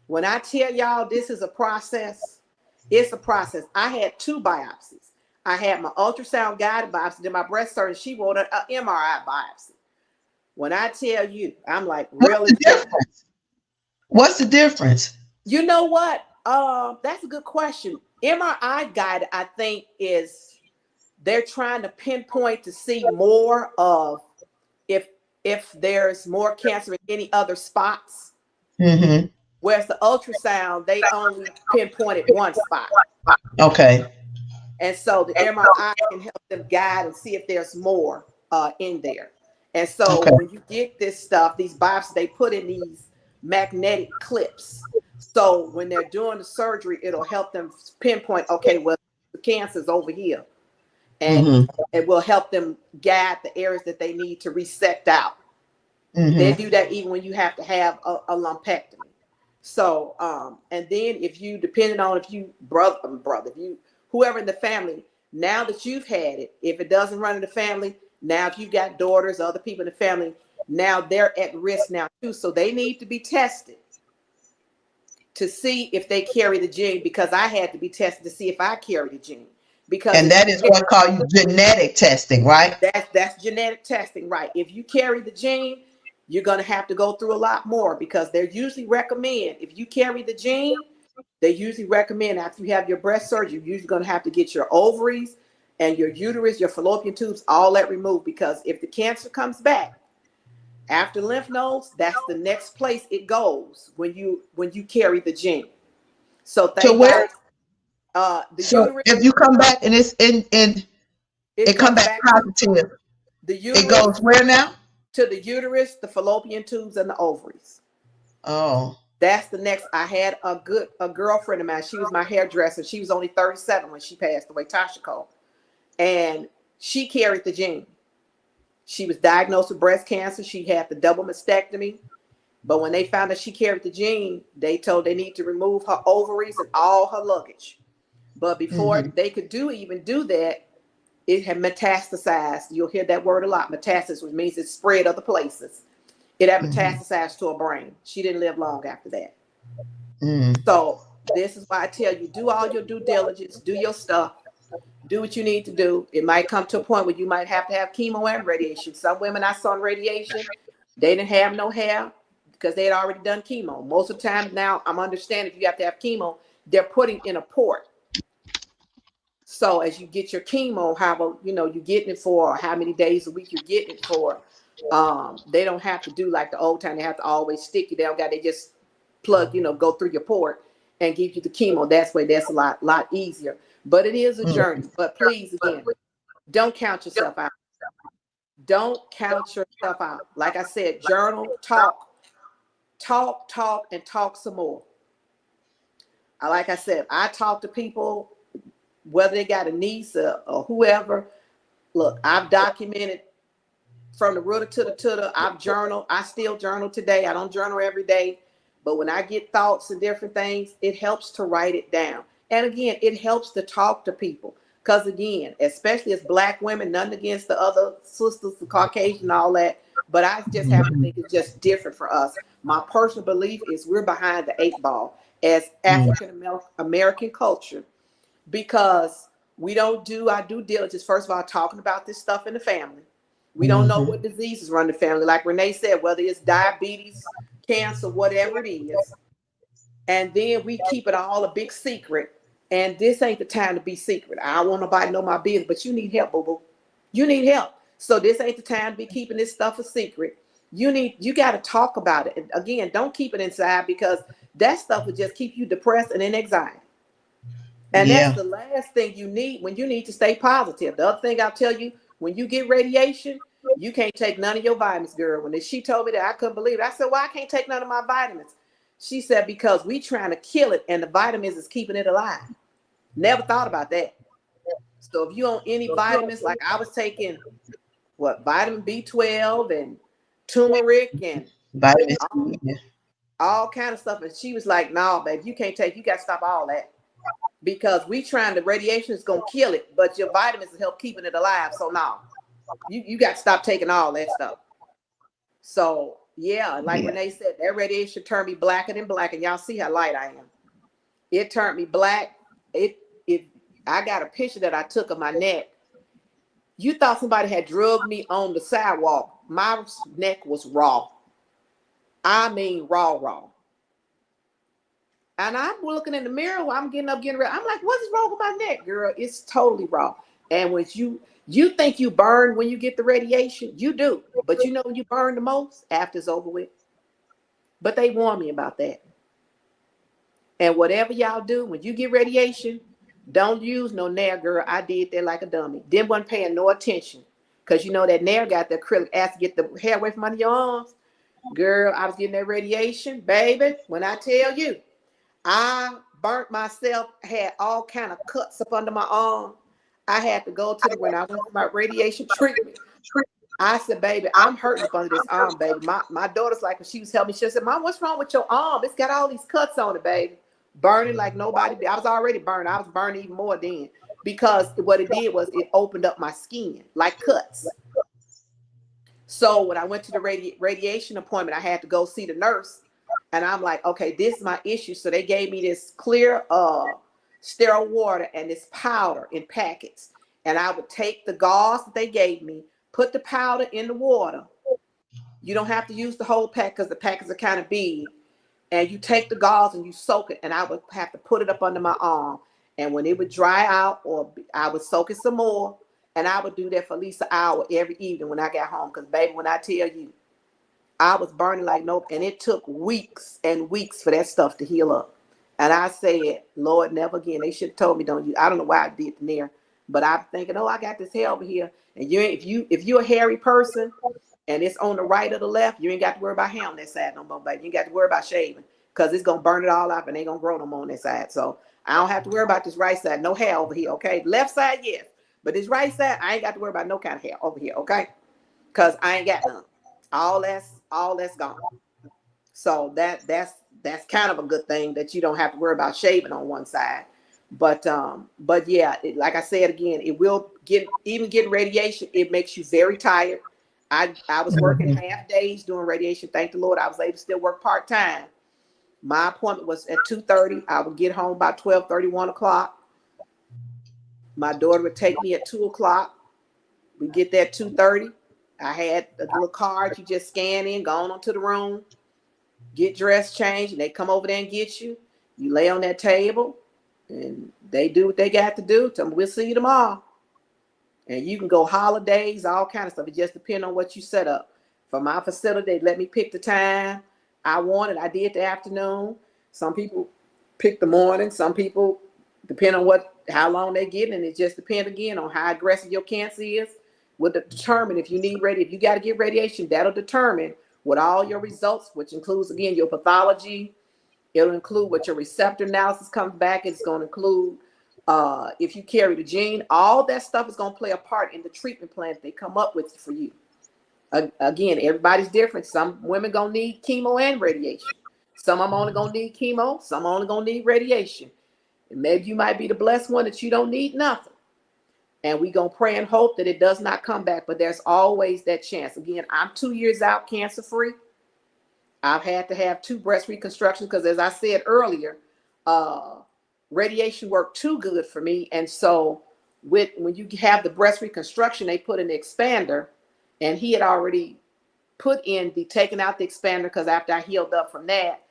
When I tell y'all this is a process, it's a process. I had 2 biopsies. I had my ultrasound guided biopsy, then my breast surgeon, she wrote an MRI biopsy. When I tell you, I'm like, really? What's the difference? You know what? That's a good question. MRI guided, I think, is they're trying to pinpoint to see more of if there's more cancer in any other spots. Mm-hmm. Whereas the ultrasound, they only pinpointed one spot. Okay. And so the MRI can help them guide and see if there's more in there. And so when you get this stuff, these biopsies, they put in these magnetic clips. So when they're doing the surgery, it'll help them pinpoint, okay, well, the cancer's over here. And it will help them guide the areas that they need to resect out. They do that even when you have to have a lumpectomy. So, and then depending on if you whoever in the family, now that you've had it, if it doesn't run in the family, now if you've got daughters, other people in the family, now they're at risk now too. So they need to be tested to see if they carry the gene, because I had to be tested to see if I carry the gene. And that is what call you genetic testing, right? That's genetic testing, right? If you carry the gene, you're going to have to go through a lot more, because they usually recommend, if you carry the gene, they usually recommend after you have your breast surgery, you're usually going to have to get your ovaries and your uterus, your fallopian tubes, all that removed, because if the cancer comes back after lymph nodes, that's the next place it goes when you carry the gene. So thank God. So uterus, if you come back and it's it come back positive, the uterus, it goes where now? To the uterus, the fallopian tubes, and the ovaries. Oh, that's the next. I had a girlfriend of mine. She was my hairdresser. She was only 37 when she passed away, Tasha Cole, and she carried the gene. She was diagnosed with breast cancer. She had the double mastectomy. But when they found that she carried the gene, they told they need to remove her ovaries and all her luggage. But before they could even do that, it had metastasized. You'll hear that word a lot, metastasis, which means it's spread other places. It had metastasized to her brain. She didn't live long after that. So this is why I tell you, do all your due diligence, do your stuff. do what you need to do. It might come to a point where you might have to have chemo and radiation. Some women I saw in radiation, they didn't have no hair because they had already done chemo. Most of the time now, I'm understanding if you have to have chemo, they're putting in a port. So as you get your chemo, how you're getting it for, how many days a week you're getting it for, they don't have to do like the old time. They have to always stick you. They just plug, go through your port and give you the chemo. That's a lot easier. But it is a journey. But please, again, don't count yourself out. Don't count yourself out. Like I said, journal, talk, and talk some more. Like I said, I talk to people, whether they got a niece or whoever. Look, I've documented from the rooter to the tutor. I've journaled. I still journal today. I don't journal every day. But when I get thoughts and different things, it helps to write it down. And again, it helps to talk to people. Because again, especially as Black women, nothing against the other sisters, the Caucasian and all that. But I just happen to think it's just different for us. My personal belief is we're behind the 8 ball as African American culture, because we don't do our due diligence, first of all, talking about this stuff in the family. We don't know what diseases run the family. Like Renee said, whether it's diabetes, cancer, whatever it is. And then we keep it all a big secret. And this ain't the time to be secret. I don't want nobody to know my business, but you need help, boo-boo. You need help. So this ain't the time to be keeping this stuff a secret. You got to talk about it. And again, don't keep it inside, because that stuff will just keep you depressed and in anxiety. And that's the last thing you need when you need to stay positive. The other thing I'll tell you, when you get radiation, you can't take none of your vitamins, girl. When she told me that, I couldn't believe it. I said, well, I can't take none of my vitamins. She said, because we trying to kill it and the vitamins is keeping it alive. Never thought about that. So if you on any vitamins, like I was taking vitamin B12 and turmeric and all kind of stuff. And she was like, no, babe, you got to stop all that. Because the radiation is going to kill it, but your vitamins will help keeping it alive. So no, you got to stop taking all that stuff. So yeah, like Renee said, that radiation turned me blacker than black, and y'all see how light I am. It turned me black. I got a picture that I took of my neck. You thought somebody had drugged me on the sidewalk. My neck was raw. I mean, raw. And I'm looking in the mirror while I'm getting ready. I'm like, what is wrong with my neck, girl? It's totally raw. And when you think you burn when you get the radiation, you do. But you know when you burn the most? After it's over with. But they warn me about that. And whatever y'all do, when you get radiation, don't use no nail, girl. I did that like a dummy. Then wasn't paying no attention. Because you know that nail got the acrylic acid to get the hair away from under your arms. Girl, I was getting that radiation. Baby, when I tell you, I burnt myself, had all kind of cuts up under my arm. I had to go to when I went for my radiation treatment. I said, baby, I'm hurting up under this arm, baby. My daughter's like, when she was helping me, she said, Mom, what's wrong with your arm? It's got all these cuts on it, baby. Burning like nobody. I was already burned. I was burning even more then, because what it did was it opened up my skin like cuts. So when I went to the radiation appointment, I had to go see the nurse. And I'm like, okay, this is my issue. So they gave me this clear sterile water and this powder in packets. And I would take the gauze that they gave me, put the powder in the water. You don't have to use the whole pack because the packets are kind of big. And you take the gauze and you soak it. And I would have to put it up under my arm. And when it would dry out, or I would soak it some more. And I would do that for at least an hour every evening when I got home. Because, baby, when I tell you, I was burning like nope. And it took weeks and weeks for that stuff to heal up. And I said, Lord, never again. They should have told me, don't you? I don't know why I did it there. But I'm thinking, oh, I got this hair over here. And if you're a hairy person and it's on the right or the left, you ain't got to worry about hair on that side no more, baby. You ain't got to worry about shaving, because it's going to burn it all up and ain't going to grow no more on that side. So I don't have to worry about this right side. No hair over here, okay? Left side, yes. But this right side, I ain't got to worry about no kind of hair over here, okay? Because I ain't got none. All that's gone. So that's kind of a good thing that you don't have to worry about shaving on one side. But yeah, like I said again, it will getting radiation. It makes you very tired. I was working half days doing radiation. Thank the Lord, I was able to still work part time. My appointment was at 2:30. I would get home by 12:30, 1 o'clock. My daughter would take me at 2 o'clock. We get there at 2:30. I had a little card you just scan in, go on to the room, get dressed, change, and they come over there and get you. You lay on that table, and they do what they got to do. Tell them we'll see you tomorrow. And you can go holidays, all kind of stuff. It just depends on what you set up. For my facility, they let me pick the time I wanted. I did the afternoon. Some people pick the morning. Some people depend on how long they get, and it just depends again on how aggressive your cancer is. Will determine if you need if you got to get radiation. That'll determine what all your results, which includes again your pathology. It'll include what your receptor analysis comes back. It's going to include if you carry the gene. All that stuff is going to play a part in the treatment plan that they come up with for you. Again, everybody's different. Some women gonna need chemo and radiation. Some of them only gonna need chemo. Some only gonna need radiation. And maybe you might be the blessed one that you don't need nothing. And we gonna pray and hope that it does not come back. But there's always that chance. Again, I'm 2 years out cancer free. I've had to have 2 breast reconstructions because, as I said earlier, radiation worked too good for me. And so when you have the breast reconstruction, they put an expander, and he had already put in taken out the expander because after I healed up from that,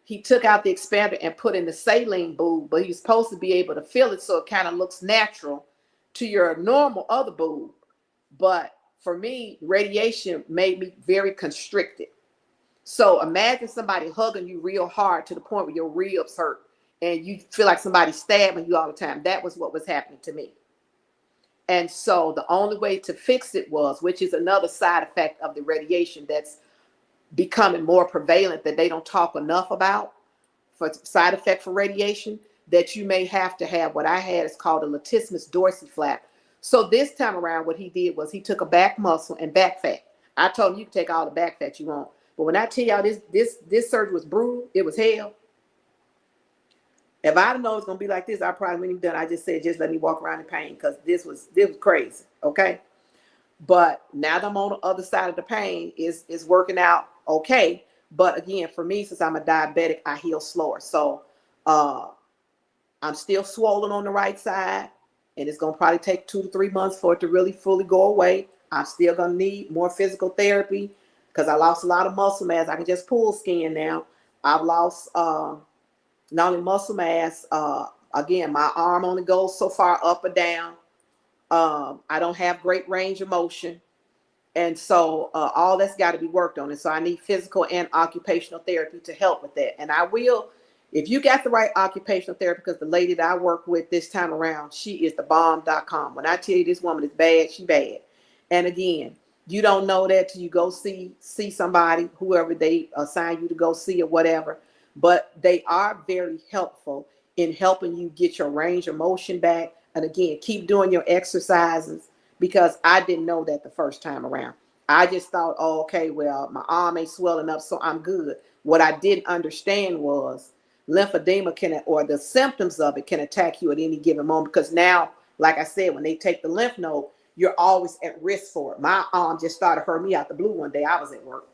he took out the expander and put in the saline boob, but he's supposed to be able to feel it so it kind of looks natural to your normal other boob. But for me, radiation made me very constricted. So imagine somebody hugging you real hard to the point where your ribs hurt and you feel like somebody's stabbing you all the time. That was what was happening to me. And so the only way to fix it was, which is another side effect of the radiation that's becoming more prevalent that they don't talk enough about, for side effect for radiation, that you may have to have what I had is called a latissimus dorsi flap. So this time around, what he did was he took a back muscle and back fat. I told him you can take all the back fat you want. But when I tell y'all this surgery was brutal, it was hell. If I didn't know it was gonna be like this, I probably wouldn't have done. I just said, just let me walk around in pain because this was crazy. Okay. But now that I'm on the other side of the pain, is working out okay. But again, for me, since I'm a diabetic, I heal slower. So I'm still swollen on the right side, and it's gonna probably take 2 to 3 months for it to really fully go away. I'm still gonna need more physical therapy because I lost a lot of muscle mass. I can just pull skin now. I've lost not only muscle mass, again, my arm only goes so far up or down. I don't have great range of motion. And so all that's got to be worked on. And so I need physical and occupational therapy to help with that. And I will, if you got the right occupational therapy, because the lady that I work with this time around, she is the bomb.com. When I tell you this woman is bad, she bad. And again, you don't know that till you go see somebody, whoever they assign you to go see or whatever. But they are very helpful in helping you get your range of motion back. And again, keep doing your exercises, because I didn't know that the first time around. I just thought, oh, okay, well, my arm ain't swelling up, so I'm good. What I didn't understand was lymphedema or the symptoms of it can attack you at any given moment. Because now, like I said, when they take the lymph node, you're always at risk for it. My arm just started hurting me out the blue one day. I was at work.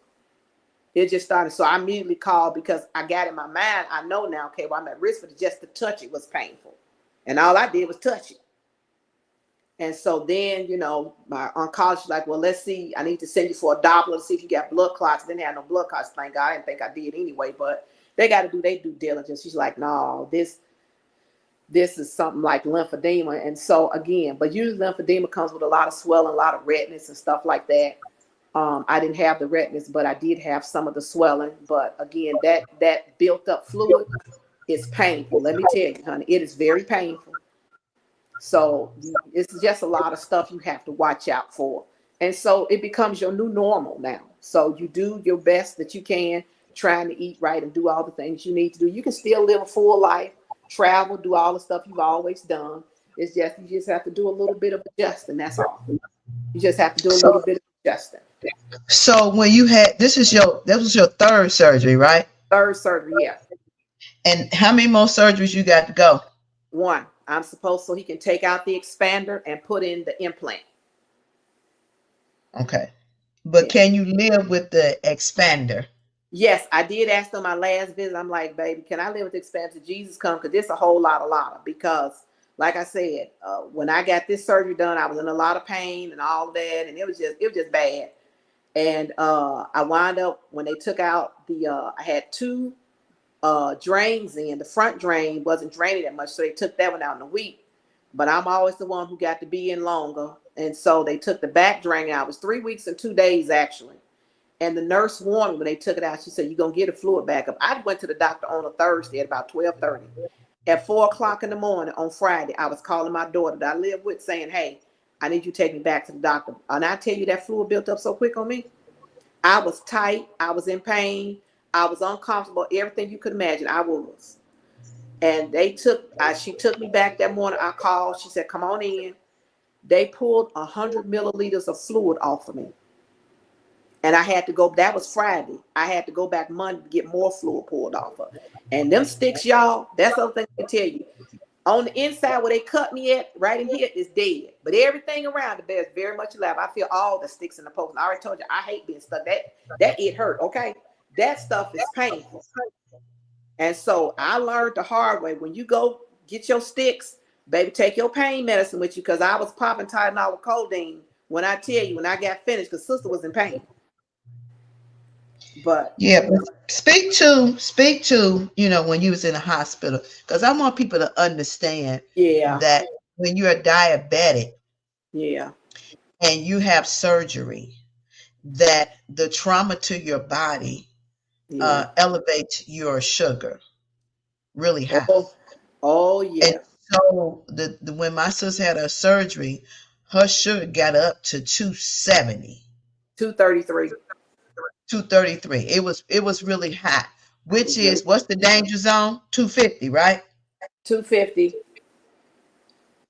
It just started. So I immediately called because I got in my mind, I know now, okay, well, I'm at risk for it. Just to touch it was painful. And all I did was touch it. And so then, my oncologist was like, well, let's see. I need to send you for a Doppler to see if you got blood clots. Didn't have no blood clots. Thank God. I didn't think I did anyway, but they got to do their due diligence. She's like, no, this is something like lymphedema. And so again, but usually lymphedema comes with a lot of swelling, a lot of redness and stuff like that. I didn't have the redness, but I did have some of the swelling. But again, that built up fluid is painful. Let me tell you, honey, it is very painful. So it's just a lot of stuff you have to watch out for. And so it becomes your new normal now. So you do your best that you can, trying to eat right and do all the things you need to do. You can still live a full life, travel, do all the stuff you've always done. It's just, you just have to do a little bit of adjusting. That's all. You just have to do a little bit of adjusting. So when you had, this was your third surgery, right? Third surgery, yeah. And how many more surgeries you got to go? One. I'm supposed, so he can take out the expander and put in the implant. Okay. But can you live with the expander? Yes, I did ask them my last visit. I'm like, baby, can I live with the expander? Jesus come, because it's a whole lot, because like I said, when I got this surgery done, I was in a lot of pain and all that, and it was just bad. And I wound up when they took out I had two drains in. The front drain wasn't draining that much, so they took that one out in a week. But I'm always the one who got to be in longer, and so they took the back drain out. It was 3 weeks and 2 days actually. And the nurse warned me when they took it out. She said, "You're gonna get a fluid backup." I went to the doctor on a Thursday at about 12:30. At 4 o'clock in the morning on Friday, I was calling my daughter that I live with, saying, "Hey, I need you to take me back to the doctor." And I tell you, that fluid built up so quick on me. I was tight. I was in pain. I was uncomfortable. Everything you could imagine, I was. And she took me back that morning. I called. She said, "Come on in." They pulled 100 milliliters of fluid off of me. And I had to go, that was Friday. I had to go back Monday to get more fluid pulled off of. And them sticks, y'all, that's the other thing I can tell you. On the inside where they cut me at, right in here, is dead. But everything around the bed is very much alive. I feel all the sticks in the post. And I already told you, I hate being stuck. That it hurt, okay? That stuff is painful. And so I learned the hard way. When you go get your sticks, baby, take your pain medicine with you, because I was popping Tylenol with codeine when I tell you, when I got finished, because sister was in pain. But Yeah, but speak to, when you was in the hospital, because I want people to understand yeah, that when you're a diabetic yeah, and you have surgery, that the trauma to your body yeah. elevates your sugar really high. Oh, oh And yeah. so when my sister had her surgery, her sugar got up to 270, 233. 233. It was really high, It which was really is what's the danger zone? 250, right? 250.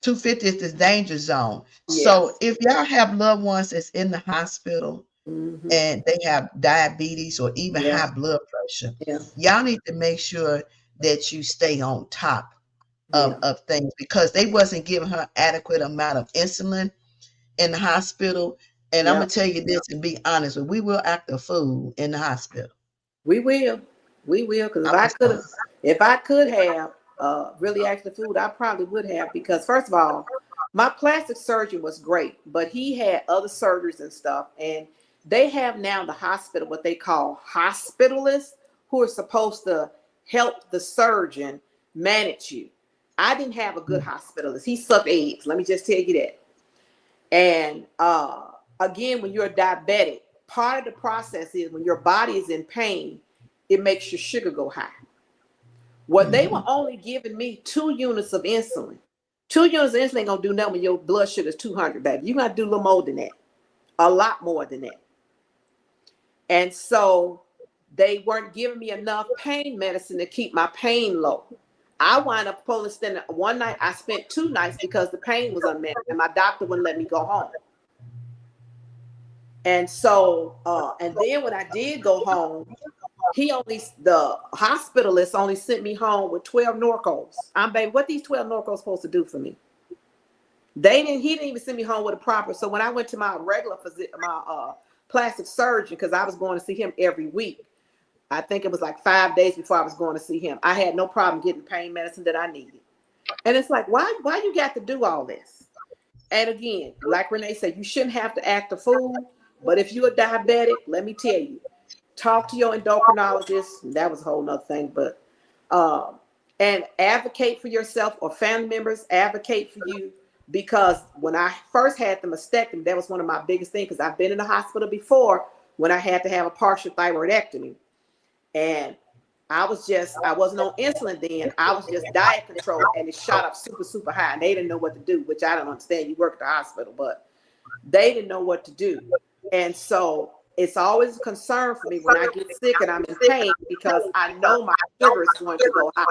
250 is the danger zone. Yeah. So if y'all have loved ones that's in the hospital Mm-hmm. and they have diabetes or even Yeah. high blood pressure, Yeah. y'all need to make sure that you stay on top Yeah. of things, because they wasn't giving her adequate amount of insulin in the hospital. And I'm Yeah. gonna tell you this and be honest, we will act a fool in the hospital. We will. We will. Because if I'm I just could gonna, have, if I could have really asked the food, I probably would have. Because first of all, my plastic surgeon was great, but he had other surgeries and stuff. And they have now in the hospital what they call hospitalists, who are supposed to help the surgeon manage you. I didn't have a good hospitalist. He sucked eggs. Let me just tell you that. And again, when you're diabetic, part of the process is when your body is in pain, it makes your sugar go high. Well, they were mhm. only giving me 2 units of insulin. 2 units of insulin ain't gonna do nothing when your blood sugar is 200, baby. You gotta do a little more than that, a lot more than that. And so they weren't giving me enough pain medicine to keep my pain low. I wound up pulling stand one night. I spent 2 nights because the pain was unmet, and my doctor wouldn't let me go home. And so, and then when I did go home, the hospitalist only sent me home with 12 Norcos. I'm baby, what these 12 Norcos supposed to do for me? He didn't even send me home with a proper. So when I went to my regular my plastic surgeon, because I was going to see him every week, I think it was like 5 days before I was going to see him, I had no problem getting the pain medicine that I needed. And it's like, why you got to do all this? And again, like Renee said, you shouldn't have to act a fool. But if you're a diabetic, let me tell you, talk to your endocrinologist. That was a whole nother thing, but and advocate for yourself, or family members advocate for you. Because when I first had the mastectomy, that was one of my biggest things, because I've been in the hospital before when I had to have a partial thyroidectomy. And I wasn't on insulin then. I was just diet control, and it shot up super, super high. And they didn't know what to do, which I don't understand. You work at the hospital, but they didn't know what to do. And so it's always a concern for me when I get sick and I'm in pain, because I know my sugar is going to go high.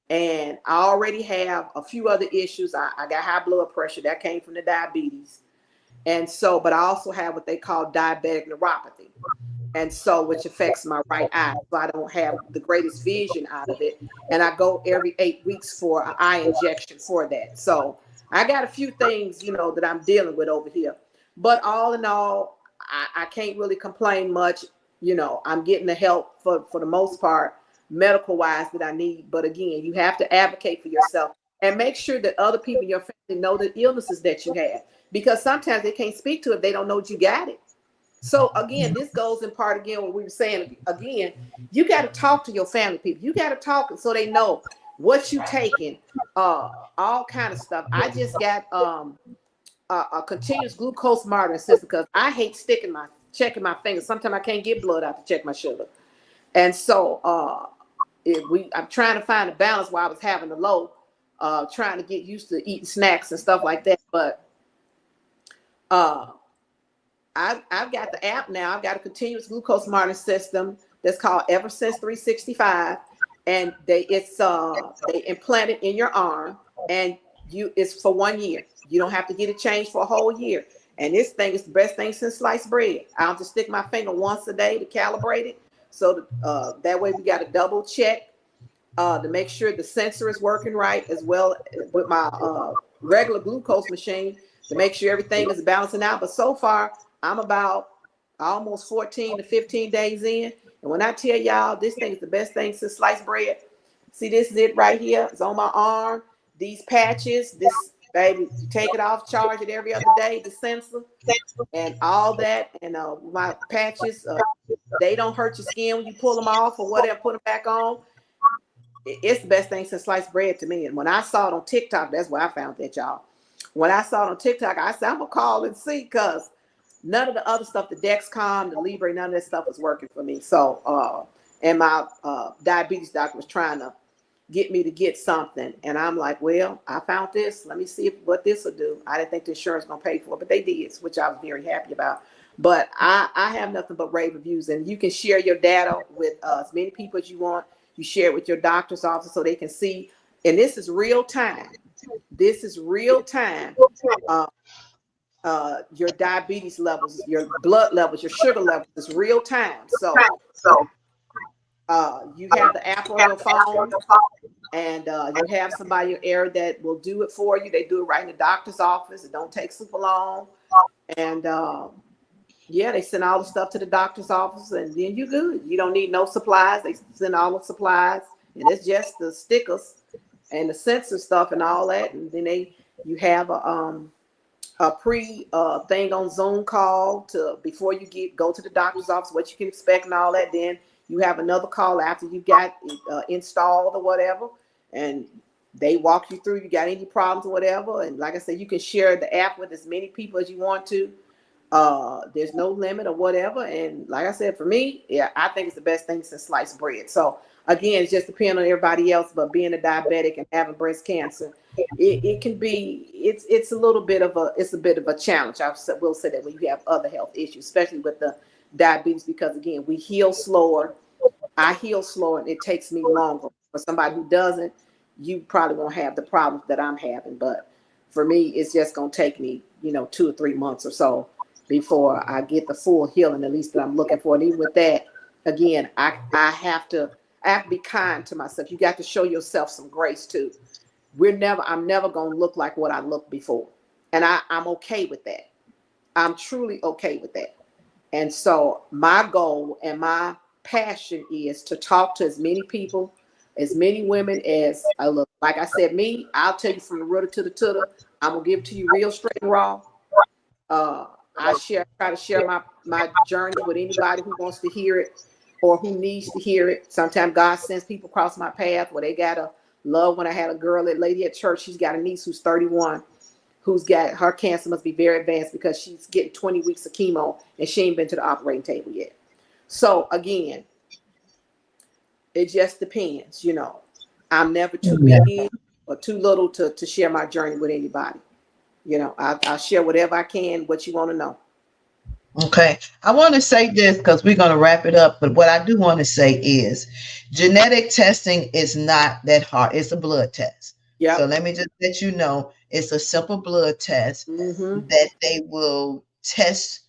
And I already have a few other issues. I got high blood pressure that came from the diabetes. And so, but I also have what they call diabetic neuropathy. And so, which affects my right eye. So I don't have the greatest vision out of it. And I go every 8 weeks for an eye injection for that. So I got a few things, that I'm dealing with over here. But all in all, I can't really complain much. I'm getting the help for the most part, medical wise, that I need. But again, you have to advocate for yourself and make sure that other people in your family know the illnesses that you have, because sometimes they can't speak to it if they don't know you got it. So again, this goes in part again what we were saying again. You got to talk to your family people. You got to talk so they know what you taking, all kind of stuff. I just got a continuous glucose monitoring system because I hate checking my fingers. Sometimes I can't get blood out to check my sugar, and so I'm trying to find a balance while I was having the low, trying to get used to eating snacks and stuff like that. But uh, I've got the app now. I've got a continuous glucose monitoring system that's called Eversense 365, and they implant it in your arm, and it's for 1 year. You don't have to get it changed for a whole year. And this thing is the best thing since sliced bread. I'll just stick my finger once a day to calibrate it, so that way we got a double check to make sure the sensor is working right, as well with my regular glucose machine to make sure everything is balancing out. But so far, I'm about almost 14 to 15 days in. And when I tell y'all this thing is the best thing since sliced bread, see, this is it right here. It's on my arm. These patches, this baby, you take it off, charge it every other day, the sensor and all that. And my patches, they don't hurt your skin when you pull them off or whatever, put them back on. It's the best thing since sliced bread to me. And when I saw it on TikTok, that's where I found that, y'all. When I saw it on TikTok, I said, I'm going to call and see, because none of the other stuff, the Dexcom, the Libre, none of that stuff was working for me. So, and my diabetes doctor was trying to get me to get something. And I'm like, well, I found this. Let me see what this will do. I didn't think the insurance was going to pay for it, but they did, which I was very happy about. But I have nothing but rave reviews. And you can share your data with as many people as you want. You share it with your doctor's office so they can see. And this is real time. This is real time. Your diabetes levels, your blood levels, your sugar levels is real time. So you have the app on your phone, and you have somebody in your area that will do it for you. They do it right in the doctor's office. It don't take super long. And yeah, they send all the stuff to the doctor's office, and then you're good. You don't need no supplies. They send all the supplies, and it's just the stickers and the sensor stuff and all that. And then you have a pre thing on Zoom call to before you go to the doctor's office, what you can expect and all that. Then you have another call after you got installed or whatever, and they walk you through. You got any problems or whatever, and like I said, you can share the app with as many people as you want to. There's no limit or whatever. And like I said, for me, yeah, I think it's the best thing since sliced bread. So again, it's just depending on everybody else, but being a diabetic and having breast cancer, it can be, it's a bit of a challenge. I will say that when you have other health issues, especially with the diabetes, because again, we heal slower. I heal slower, and it takes me longer. For somebody who doesn't, you probably won't have the problems that I'm having. But for me, it's just going to take me, 2 or 3 months or so before I get the full healing, at least that I'm looking for. And even with that, again, I have to be kind to myself. You got to show yourself some grace too. I'm never going to look like what I looked before. And I'm okay with that. I'm truly okay with that. And so my goal and my passion is to talk to as many people, as many women as I look. Like I said, I'll tell you from the rudder to the tutter. I'm going to give it to you real straight and raw. I try to share my journey with anybody who wants to hear it or who needs to hear it. Sometimes God sends people across my path where they got a love. When I had a lady at church, she's got a niece who's 31, who's got her cancer must be very advanced because she's getting 20 weeks of chemo and she ain't been to the operating table yet. So again, it just depends, I'm never too big or too little to share my journey with anybody. I'll share whatever I can, what you want to know. Okay. I want to say this because we're going to wrap it up. But what I do want to say is genetic testing is not that hard. It's a blood test. Yeah. So let me just let you know it's a simple blood test that they will test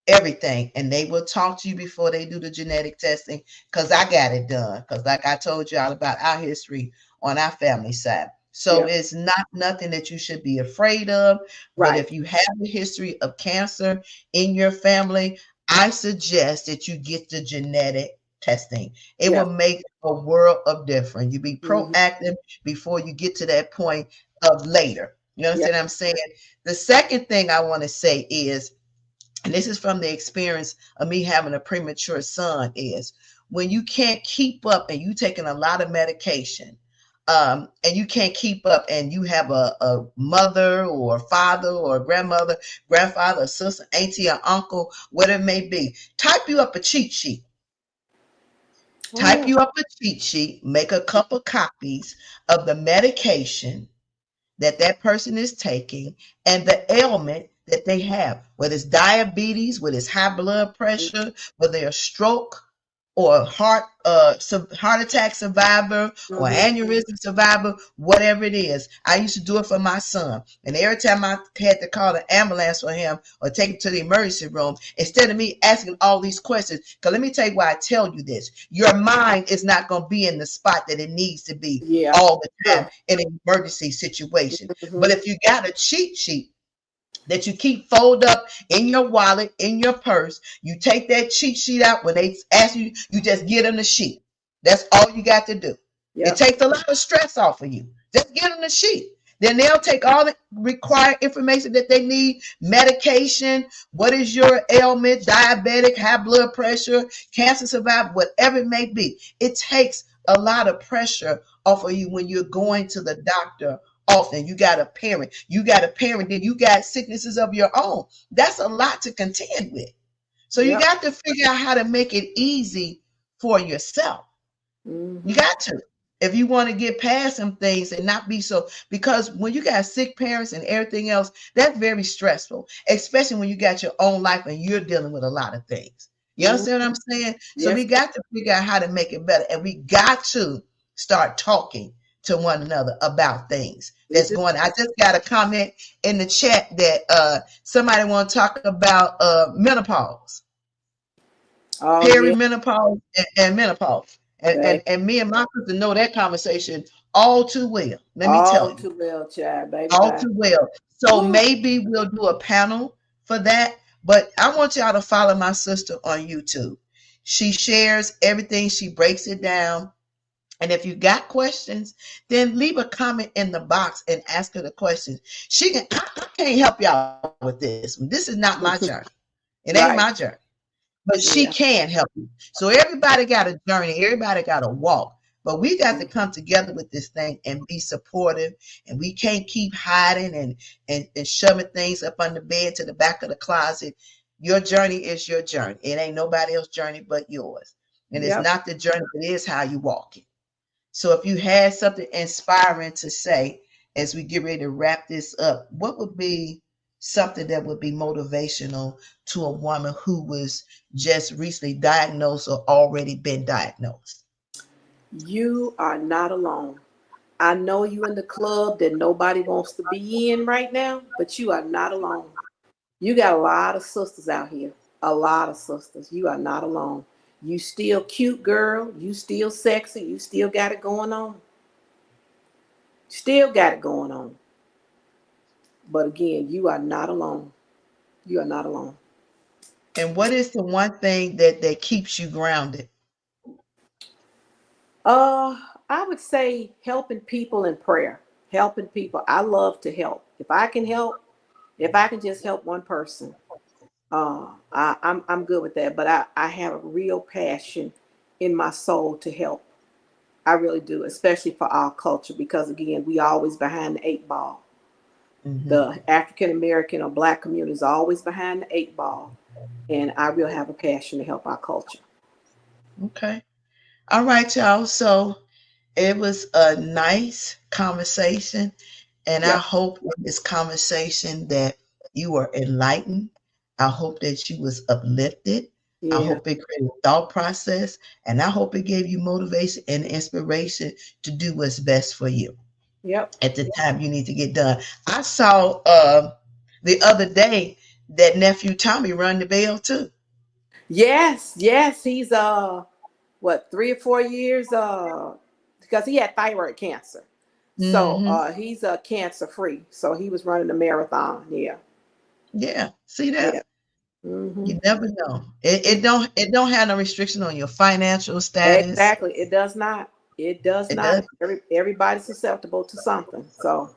everything, and they will talk to you before they do the genetic testing, because I got it done, because like I told you all about our history on our family side. So it's not nothing that you should be afraid of. But if you have a history of cancer in your family, I suggest that you get the genetic testing. It Yeah. will make a world of difference. You be Hmm. proactive before you get to that point of later. You Yeah. understand what I'm saying? The second thing I want to say is, and this is from the experience of me having a premature son, is when you can't keep up and you taking a lot of medication, and you can't keep up, and you have a mother or father or grandmother, grandfather, sister, auntie, or uncle, whatever it may be, type you up a cheat sheet. Oh Type yeah. you up a cheat sheet, make a couple copies of the medication that person is taking and the ailment that they have, whether it's diabetes, whether it's high blood pressure, whether they're a stroke or heart attack survivor or Mm-hmm. aneurysm survivor, whatever it is. I used to do it for my son, and every time I had to call an ambulance for him or take him to the emergency room, instead of me asking all these questions, because let me tell you why I tell you this: your mind is not going to be in the spot that it needs to be Yeah. all the time Yeah. in an emergency situation. But Hmm. if you got a cheat sheet that you keep fold up in your wallet, in your purse, you take that cheat sheet out when they ask you, you just get them the sheet. That's all you got to do. It Yep. takes a lot of stress off of you. Just get them the sheet. Then they'll take all the required information that they need, medication, what is your ailment, diabetic, high blood pressure, cancer survivor, whatever it may be. It takes a lot of pressure off of you when you're going to the doctor often. You got a parent, then you got sicknesses of your own. That's a lot to contend with. So you Yep. got to figure out how to make it easy for yourself. You Hmm. got to. If you want to get past some things and not be so, because when you got sick parents and everything else, that's very stressful, especially when you got your own life and you're dealing with a lot of things. You Hmm. understand what I'm saying? So we Yes. got to figure out how to make it better. And we got to start talking to one another about things We that's do. going on. I just got a comment in the chat that somebody want to talk about menopause, Oh yeah, perimenopause, and menopause. And, baby. and and me and my sister know that conversation all too well. Let me tell All you, too well, child, baby. all Bye. too well. So Woo. maybe we'll do a panel for that. But I want y'all to follow my sister on YouTube. She shares everything, she breaks it down. And if you got questions, then leave a comment in the box and ask her the questions. I can't help y'all with this one. This is not my journey. It ain't my journey. Right. But she Yeah. can help you. So everybody got a journey, everybody got a walk. But we got to come together with this thing and be supportive. And we can't keep hiding and shoving things up under the bed to the back of the closet. Your journey is your journey. It ain't nobody else's journey but yours. And it's Yep. not the journey, it is how you walk it. So if you had something inspiring to say as we get ready to wrap this up, what would be something that would be motivational to a woman who was just recently diagnosed or already been diagnosed? You are not alone. I know you in the club that nobody wants to be in right now, but you are not alone. You got a lot of sisters out here. A lot of sisters. You are not alone. You still cute, girl. You still sexy. You still got it going on. Still got it going on. But again, you are not alone. You are not alone. And what is the one thing that keeps you grounded? Uh, I would say helping people in prayer. Helping people. I love to help. If I can help, if I can just help one person, I'm good with that. But I have a real passion in my soul to help. I really do, especially for our culture, because again, we always behind the eight ball. Hmm. The African American or Black community is always behind the eight ball, and I really have a passion to help our culture. Okay. All right, y'all. So it was a nice conversation. And I Yep. hope in this conversation that you were enlightened. I hope that you was uplifted. I Yeah. hope it created a thought process. And I hope it gave you motivation and inspiration to do what's best for you Yep. at the time you need to get done. I saw the other day that nephew Tommy rung the bell too. Yes. Yes. He's what, 3 or 4 years because he had thyroid cancer. So Hmm. he's cancer free. So he was running a marathon. Yeah. Yeah. See that? Yeah. Hmm. You never know. It don't have no restriction on your financial status. Exactly. It does not. It does It not. does Everybody's susceptible to something. So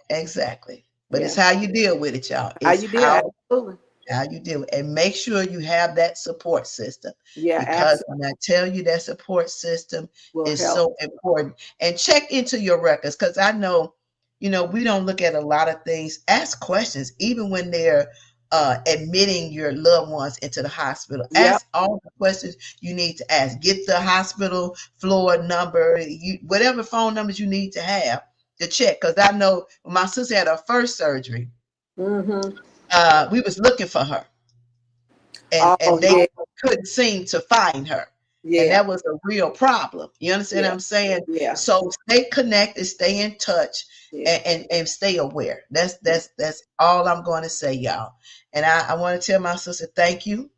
exactly. But it's yeah. how you deal with it, y'all. How It's you deal? Absolutely. how you deal with it. And make sure you have that support system Yeah, because absolutely. when I tell you that support system Will is help. so important. And check into your records because I know, we don't look at a lot of things. Ask questions, even when they're admitting your loved ones into the hospital. Yep. Ask all the questions you need to ask. Get the hospital floor number, whatever phone numbers you need to have to check. Because I know when my sister had her first surgery, Mm-hmm. we was looking for her, and Oh they yeah. couldn't seem to find her, and Yeah. that was a real problem. You understand what Yeah. I'm saying? Yeah. So stay connected, stay in touch, Yeah. and stay aware. That's Yeah. that's that's all I'm going to say, y'all. And I want to tell my sister thank you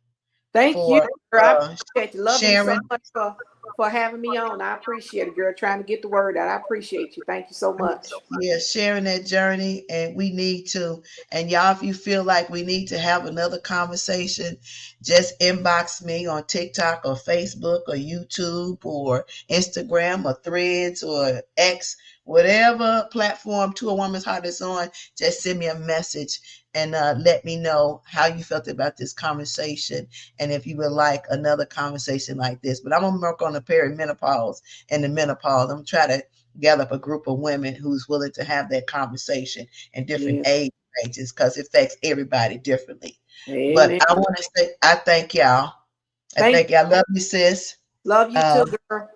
Thank you, for girl. I uh, appreciate you. Love you so sharing. much for having me on. I appreciate it, girl. Trying to get the word out. I appreciate you. Thank you so much. Yeah, sharing that journey, and we need to. And y'all, if you feel like we need to have another conversation, just inbox me on TikTok or Facebook or YouTube or Instagram or Threads or X, whatever platform To a Woman's Heart is on. Just send me a message and let me know how you felt about this conversation, and if you would like another conversation like this. But I'm gonna work on the perimenopause and the menopause. I'm gonna try to gather up a group of women who's willing to have that conversation in different Yeah. age ranges because it affects everybody differently. But Amen. I want to say I thank y'all. I Thank thank y'all. Love you, sis. Love you too, Um, girl.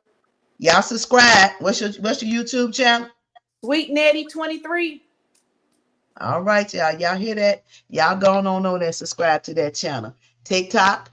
y'all subscribe. What's your YouTube channel? Sweet Nettie 23. All right, y'all. Y'all hear that? Y'all go on over there and subscribe to that channel. TikTok,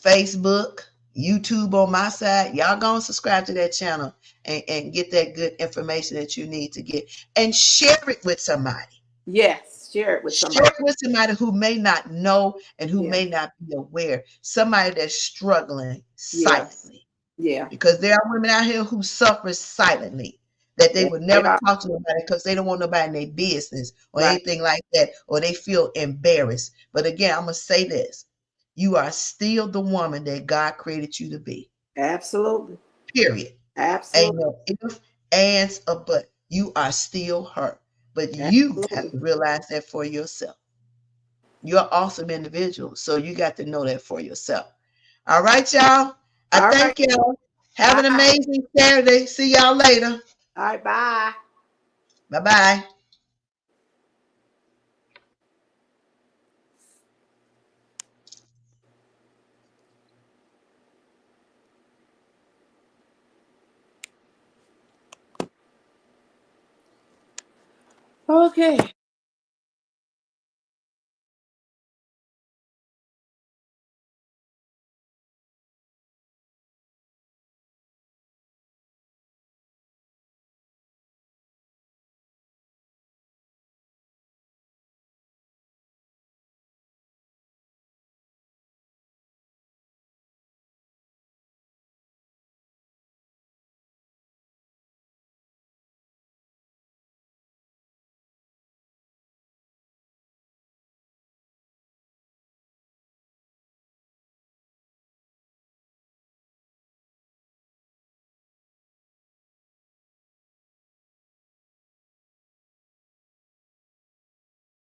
Facebook, YouTube on my side. Y'all go and subscribe to that channel and get that good information that you need to get. And share it with somebody. Yes. Share it with Share somebody. it with somebody who may not know and who Yeah. may not be aware. Somebody that's struggling Yes. silently. Yeah. Because there are women out here who suffer silently that they Yeah. would They never are. talk to nobody because they don't want nobody in their business or Right. anything like that, or they feel embarrassed. But again, I'm gonna say this: you are still the woman that God created you to be. Absolutely. Period. Ain't Absolutely. no if, ands, or but. You are still her. But you have Absolutely. to realize that for yourself. You're an awesome individual. So you got to know that for yourself. All right, y'all. I All right. thank y'all. Have Bye. an amazing Saturday. See y'all later. All right. Bye. Bye bye. Okay.